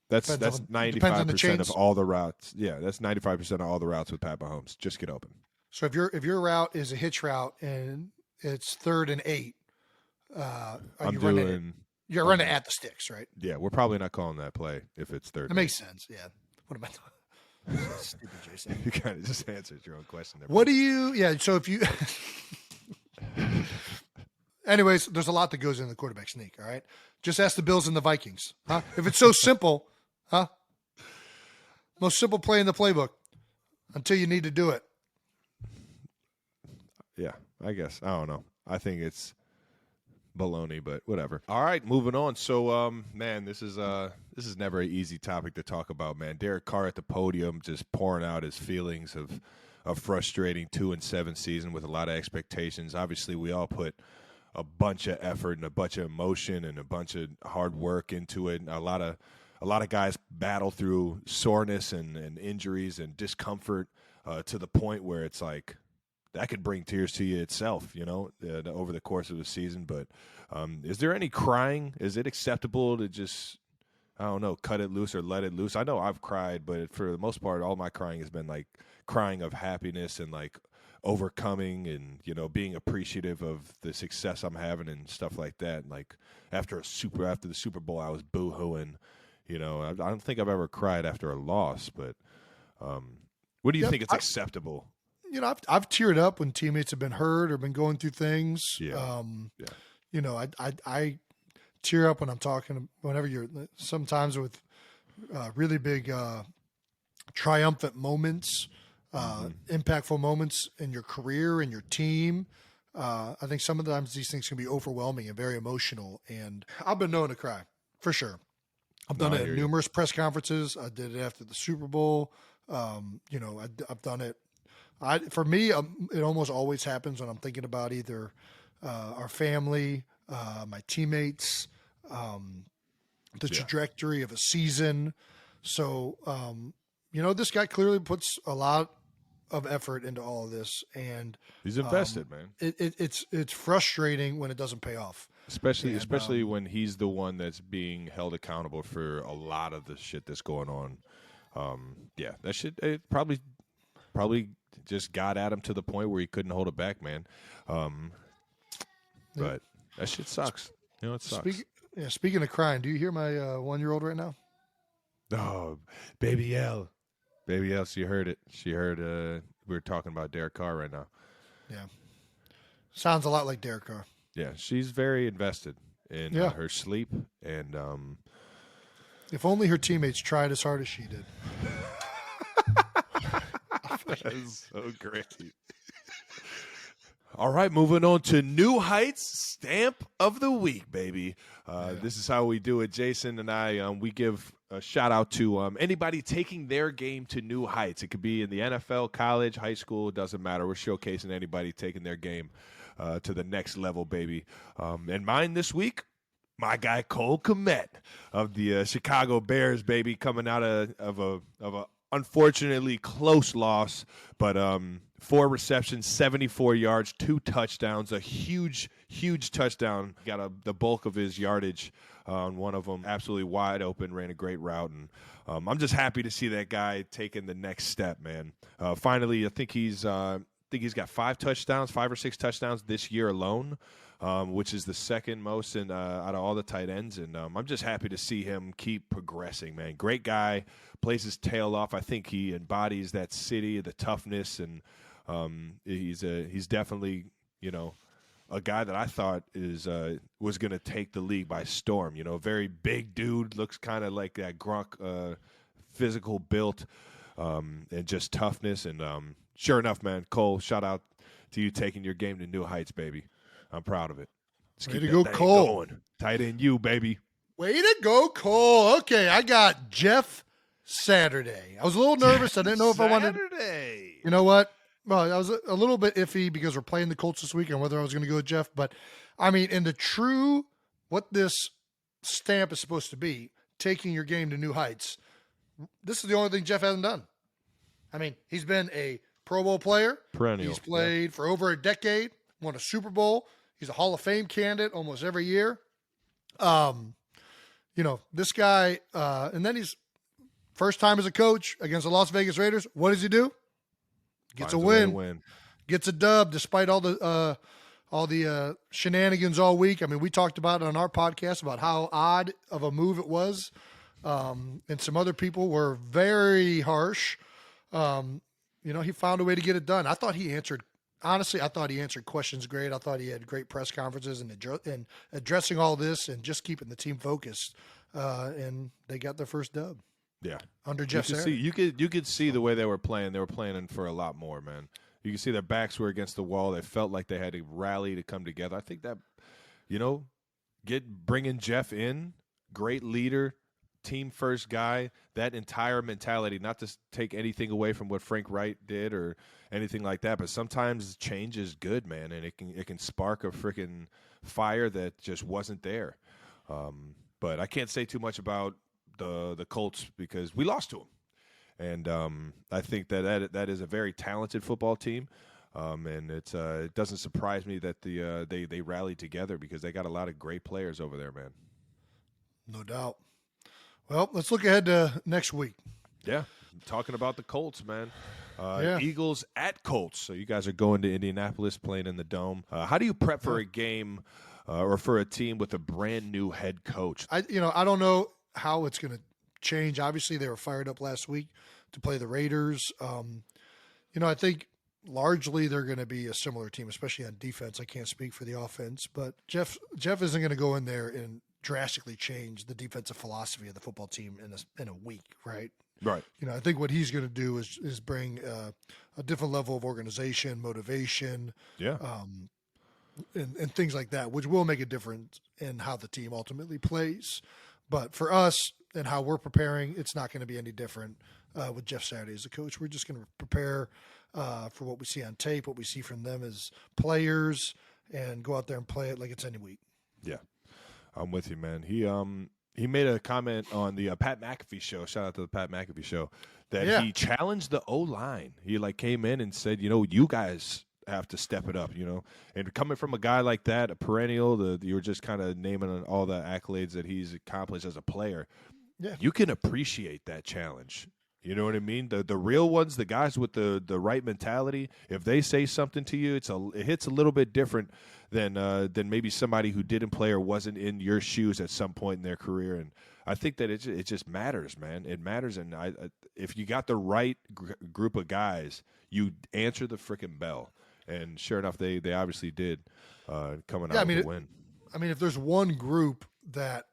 That's 95% of all the routes. Yeah, that's 95% of all the routes with Pat Mahomes. Just get open. So if your route is a hitch route and it's 3rd and 8, you're running at the sticks, right? Yeah, we're probably not calling that play if it's 3rd. That makes sense. Yeah. What am I doing? Stupid, Jason. You kind of just answered your own question there. What do you? Yeah. So if you. Anyways, there's a lot that goes into the quarterback sneak. All right, just ask the Bills and the Vikings. Huh? If it's so simple, huh? Most simple play in the playbook until you need to do it. Yeah, I guess. I don't know. I think it's baloney, but whatever. All right, moving on. So, man, this is never an easy topic to talk about, man. Derek Carr at the podium just pouring out his feelings of a frustrating 2-7 season with a lot of expectations. Obviously, we all put a bunch of effort and a bunch of emotion and a bunch of hard work into it. And a lot of guys battle through soreness and injuries and discomfort to the point where it's like that could bring tears to you itself, over the course of the season. But is there any crying? Is it acceptable to just, I don't know, cut it loose or let it loose? I know I've cried, but for the most part, all my crying has been like crying of happiness and like overcoming and, being appreciative of the success I'm having and stuff like that. And like after the Super Bowl, I was boo-hooing. I don't think I've ever cried after a loss, but what do you think it's acceptable? I've teared up when teammates have been hurt or been going through things. Yeah. I tear up when I'm talking, whenever you're sometimes with really big triumphant moments, impactful moments in your career and your team. I think sometimes these things can be overwhelming and very emotional, and I've been known to cry for sure. I've done it at numerous press conferences. I did it after the Super Bowl. I've done it. For me, it almost always happens when I'm thinking about either our family, my teammates, the trajectory of a season. So, this guy clearly puts a lot of effort into all of this, and he's invested, man. It's frustrating when it doesn't pay off, especially when he's the one that's being held accountable for a lot of the shit that's going on. That shit it probably just got at him to the point where he couldn't hold it back, man. But that shit sucks. It sucks. Speaking of crying, do you hear my 1-year-old right now? Oh, baby L. Baby L, she heard it. She heard we were talking about Derek Carr right now. Yeah. Sounds a lot like Derek Carr. Yeah, she's very invested in her sleep. And if only her teammates tried as hard as she did. That is so great. All right, moving on to New Heights Stamp of the Week, baby. This is how we do it. Jason and I, we give a shout out to anybody taking their game to new heights. It could be in the NFL, college, high school, it doesn't matter. We're showcasing anybody taking their game to the next level, baby. And mine this week, my guy Cole Kmet of the Chicago Bears, baby, coming out of a unfortunately close loss, but 4 receptions, 74 yards, 2 touchdowns, a huge touchdown. Got the bulk of his yardage on one of them, absolutely wide open, ran a great route, and I'm just happy to see that guy taking the next step, man. Finally, I think he's got 5 or 6 touchdowns this year alone, which is the second most out of all the tight ends. And I'm just happy to see him keep progressing, man. Great guy, plays his tail off. I think he embodies that city, the toughness, and he's definitely, a guy that I thought was going to take the league by storm. Very big dude, looks kind of like that Gronk, physical built, and just toughness. And sure enough, man, Cole, shout out to you taking your game to new heights, baby. I'm proud of it. Let's Way to go, Cole. Going. Tight end you, baby. Way to go, Cole. Okay, I got Jeff Saturday. I was a little nervous. I didn't know if I wanted. Saturday. You know what? Well, I was a little bit iffy because we're playing the Colts this week and whether I was going to go with Jeff. But, I mean, in the true what this stamp is supposed to be, taking your game to new heights, this is the only thing Jeff hasn't done. I mean, he's been a Pro Bowl player. Perennial. He's played for over a decade, won a Super Bowl. He's a Hall of Fame candidate almost every year. This guy, and then he's first time as a coach against the Las Vegas Raiders. What does he do? Gets a win. Gets a dub despite all the shenanigans all week. I mean, we talked about it on our podcast about how odd of a move it was. And some other people were very harsh. He found a way to get it done. I thought he answered questions great. I thought he had great press conferences and addressing all this and just keeping the team focused. And they got their first dub. Yeah, under Jeff. You could see the way they were playing. They were playing for a lot more, man. You can see their backs were against the wall. They felt like they had to rally to come together. I think that, bringing Jeff in, great leader, team first guy. That entire mentality, not to take anything away from what Frank Wright did or anything like that, but sometimes change is good, man, and it can spark a freaking fire that just wasn't there. But I can't say too much about the Colts because we lost to them, and I think that is a very talented football team, and it doesn't surprise me that they rallied together because they got a lot of great players over there, man. No doubt. Well, let's look ahead to next week. Yeah, talking about the Colts, man. Eagles at Colts. So you guys are going to Indianapolis, playing in the Dome. How do you prep for a game or for a team with a brand new head coach? I don't know how it's going to change. Obviously, they were fired up last week to play the Raiders. I think largely they're going to be a similar team, especially on defense. I can't speak for the offense, but Jeff isn't going to go in there and drastically change the defensive philosophy of the football team in a week, right? Right. I think what he's going to do is bring a different level of organization, motivation, and things like that, which will make a difference in how the team ultimately plays. But for us and how we're preparing, it's not going to be any different with Jeff Saturday as a coach. We're just going to prepare for what we see on tape, what we see from them as players, and go out there and play it like it's any week. Yeah, I'm with you, man. He made a comment on the Pat McAfee show. Shout out to the Pat McAfee show that he challenged the O-line. He came in and said, you guys have to step it up, And coming from a guy like that, a perennial, you were just kind of naming all the accolades that he's accomplished as a player. Yeah, you can appreciate that challenge. You know what I mean? The real ones, the guys with the right mentality, if they say something to you, it hits a little bit different than maybe somebody who didn't play or wasn't in your shoes at some point in their career. And I think that it just matters, man. It matters, and if you got the right group of guys, you answer the freaking bell. And sure enough, they obviously did coming out with the win. If there's one group that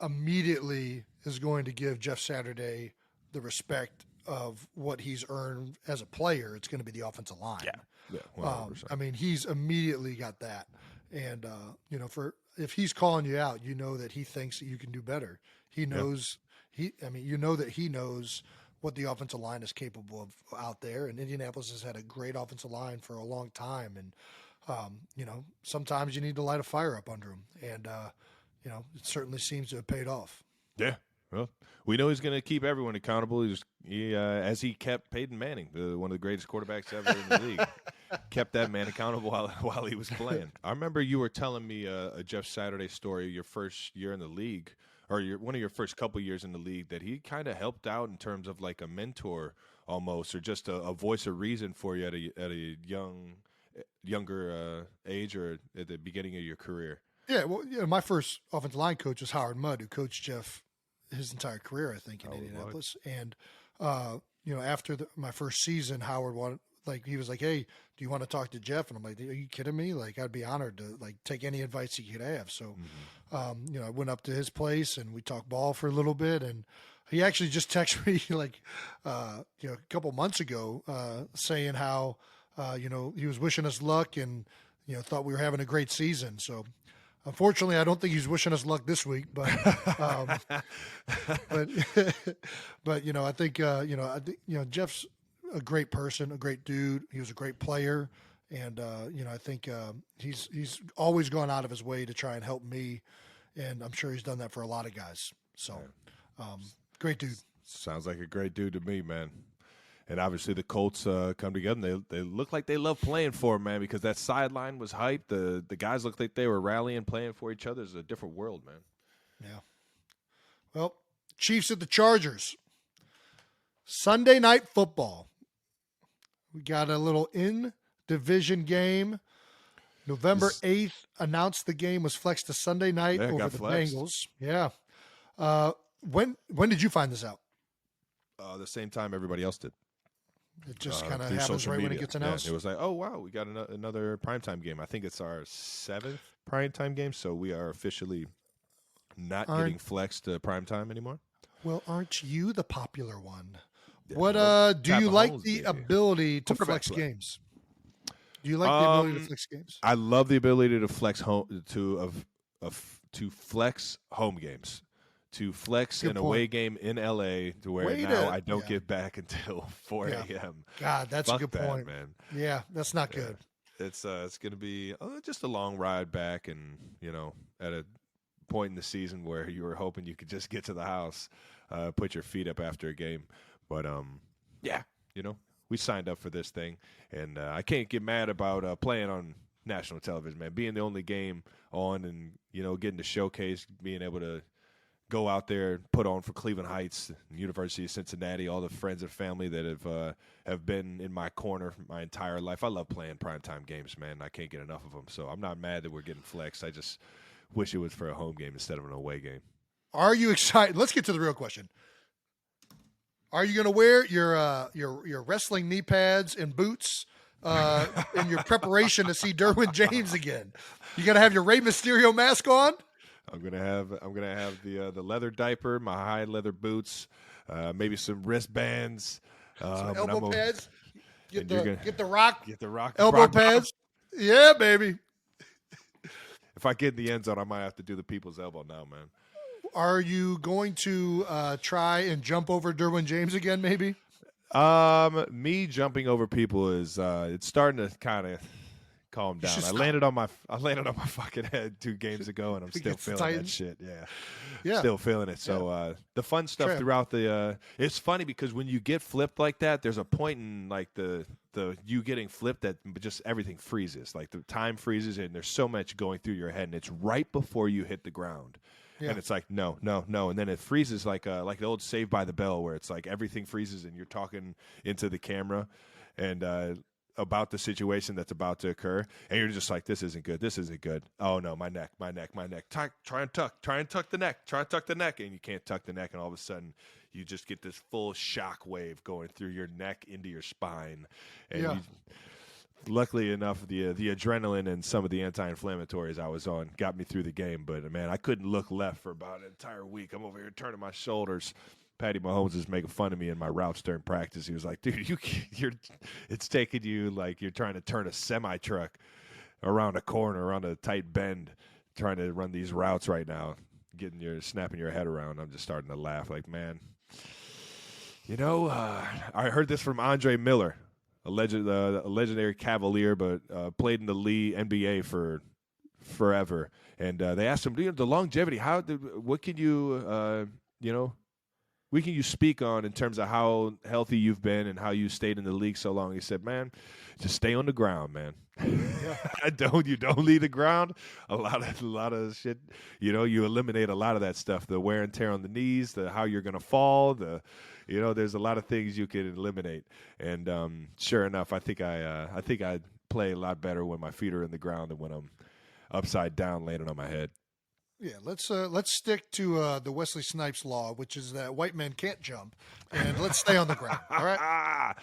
immediately is going to give Jeff Saturday the respect of what he's earned as a player, it's going to be the offensive line. Yeah, 100%. He's immediately got that. And, if he's calling you out, that he thinks that you can do better. He knows that he knows what the offensive line is capable of out there. And Indianapolis has had a great offensive line for a long time. And, sometimes you need to light a fire up under him. And, it certainly seems to have paid off. Yeah. Well, we know he's going to keep everyone accountable. As he kept Peyton Manning, one of the greatest quarterbacks ever in the league, kept that man accountable while he was playing. I remember you were telling me a Jeff Saturday story your first year in the league, or one of your first couple years in the league, that he kind of helped out in terms of like a mentor almost, or just a voice of reason for you at a younger age or at the beginning of your career. Yeah, well, my first offensive line coach was Howard Mudd, who coached Jeff his entire career, I think, in Indianapolis. And, after my first season, Howard he was like, hey, do you want to talk to Jeff? And I'm like, are you kidding me? I'd be honored to take any advice he could have. So, I went up to his place and we talked ball for a little bit. And he actually just texted me a couple months ago, saying how, he was wishing us luck and, thought we were having a great season. So, unfortunately, I don't think he's wishing us luck this week, but I think Jeff's a great person, a great dude. He was a great player, and I think he's always gone out of his way to try and help me, and I'm sure he's done that for a lot of guys. So, great dude. Sounds like a great dude to me, man. And obviously the Colts come together, and they look like they love playing for him, man, because that sideline was hyped. The guys looked like they were rallying, playing for each other. It's a different world, man. Yeah. Well, Chiefs at the Chargers. Sunday night football. We got a little in-division game. November 8th, announced the game was flexed to Sunday night over the flexed. Bengals. Yeah. When did you find this out? The same time everybody else did. It just kind of happens right when it gets announced. Yeah, it was like, oh, wow, we got another primetime game. I think it's our 7th primetime game, so we are officially not getting flexed to primetime anymore. Well, aren't you the popular one? Yeah, what do you like the ability to flex games? Do you like the ability to flex games? I love the ability to flex to flex home games. To flex an away game in LA to where I don't get back until 4 a.m. God, that's a good point, man. Yeah, that's not good. It's going to be just a long ride back, and at a point in the season where you were hoping you could just get to the house, put your feet up after a game. But we signed up for this thing, and I can't get mad about playing on national television, man. Being the only game on, and getting to showcase, being able to go out there and put on for Cleveland Heights, University of Cincinnati, all the friends and family that have been in my corner my entire life. I love playing primetime games, man. I can't get enough of them. So I'm not mad that we're getting flexed. I just wish it was for a home game instead of an away game. Are you excited? Let's get to the real question. Are you going to wear your wrestling knee pads and boots in your preparation to see Derwin James again? You got to have your Rey Mysterio mask on? I'm gonna have the leather diaper, my high leather boots, maybe some wristbands, Some elbow pads. Get the rock elbow rock pads. Yeah, baby. If I get in the end zone, I might have to do the people's elbow now, man. Are you going to try and jump over Derwin James again, maybe? Me jumping over people is it's starting to kind of calm down. I landed on my fucking head 2 games ago, and I'm still feeling that shit. Yeah, still feeling it. So the fun stuff throughout the it's funny because when you get flipped like that, there's a point in like the you getting flipped that just everything freezes. Like the time freezes, and there's so much going through your head, and it's right before you hit the ground. Yeah. And it's like, no. And then it freezes like the old Saved by the Bell where it's like everything freezes and you're talking into the camera and about the situation that's about to occur. And you're just like, this isn't good. Oh, no, my neck. Try and tuck the neck. And you can't tuck the neck. And all of a sudden, you just get this full shock wave going through your neck into your spine. And luckily enough, the adrenaline and some of the anti-inflammatories I was on got me through the game. But, man, I couldn't look left for about an entire week. I'm over here turning my shoulders. Patty Mahomes is making fun of me in my routes during practice. He was like, dude, it's taking you like you're trying to turn a semi-truck around a corner, around a tight bend, trying to run these routes right now, snapping your head around. I'm just starting to laugh like, man. I heard this from Andre Miller, a legendary Cavalier, but played in the league NBA for forever. And they asked him, the longevity, what can you speak on in terms of how healthy you've been and how you stayed in the league so long? He said, man, just stay on the ground, man. You don't leave the ground. A lot of shit, you eliminate a lot of that stuff, the wear and tear on the knees, how you're going to fall, there's a lot of things you can eliminate. And sure enough, I think I play a lot better when my feet are in the ground than when I'm upside down landing on my head. Yeah, let's stick to the Wesley Snipes law, which is that white men can't jump, and let's stay on the ground. All right.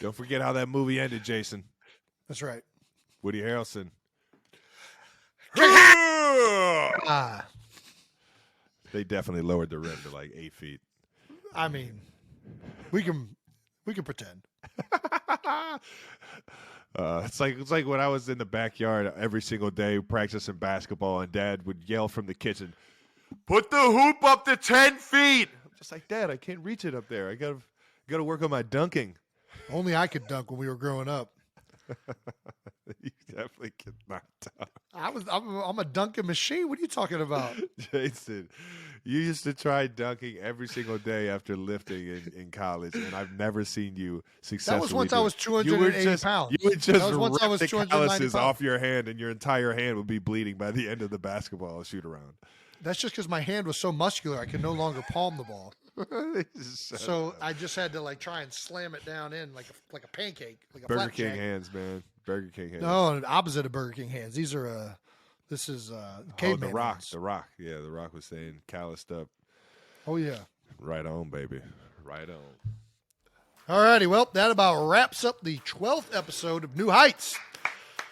Don't forget how that movie ended, Jason. That's right. Woody Harrelson. They definitely lowered the rim to like 8 feet. I mean, we can pretend. It's like when I was in the backyard every single day practicing basketball, and Dad would yell from the kitchen, "Put the hoop up to 10 feet." I'm just like, Dad, I can't reach it up there. I gotta work on my dunking. Only I could dunk when we were growing up. You definitely could not dunk. I'm a dunking machine. What are you talking about? Jason, you used to try dunking every single day after lifting in college, and I've never seen you successfully. That was once I was 280 pounds. You would just rip the calluses off your hand, and your entire hand would be bleeding by the end of the basketball shoot around. That's just because my hand was so muscular I could no longer palm the ball. So I just had to try and slam it down in like a pancake, like a Burger King hands, man. Burger King hands. No, opposite of Burger King hands. This is caveman. The Rock. hands. The Rock. Yeah, The Rock was saying calloused up. Oh yeah. Right on, baby. Right on. All righty. Well, that about wraps up the 12th episode of New Heights.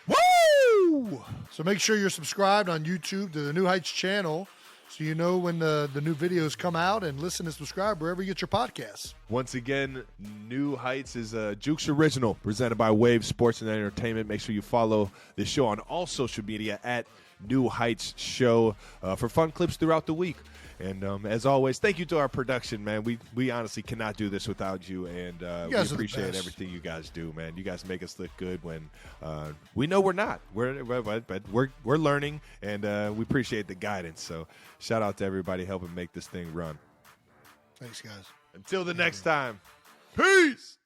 Woo! So make sure you're subscribed on YouTube to the New Heights channel, so you know when the new videos come out, and listen and subscribe wherever you get your podcasts. Once again, New Heights is a Jukes original presented by Wave Sports and Entertainment. Make sure you follow the show on all social media at New Heights Show for fun clips throughout the week. And as always, thank you to our production, man. We honestly cannot do this without you, and we appreciate everything you guys do, man. You guys make us look good when we know we're not. But we're learning, and we appreciate the guidance. So shout out to everybody helping make this thing run. Thanks, guys. Until the next time, peace.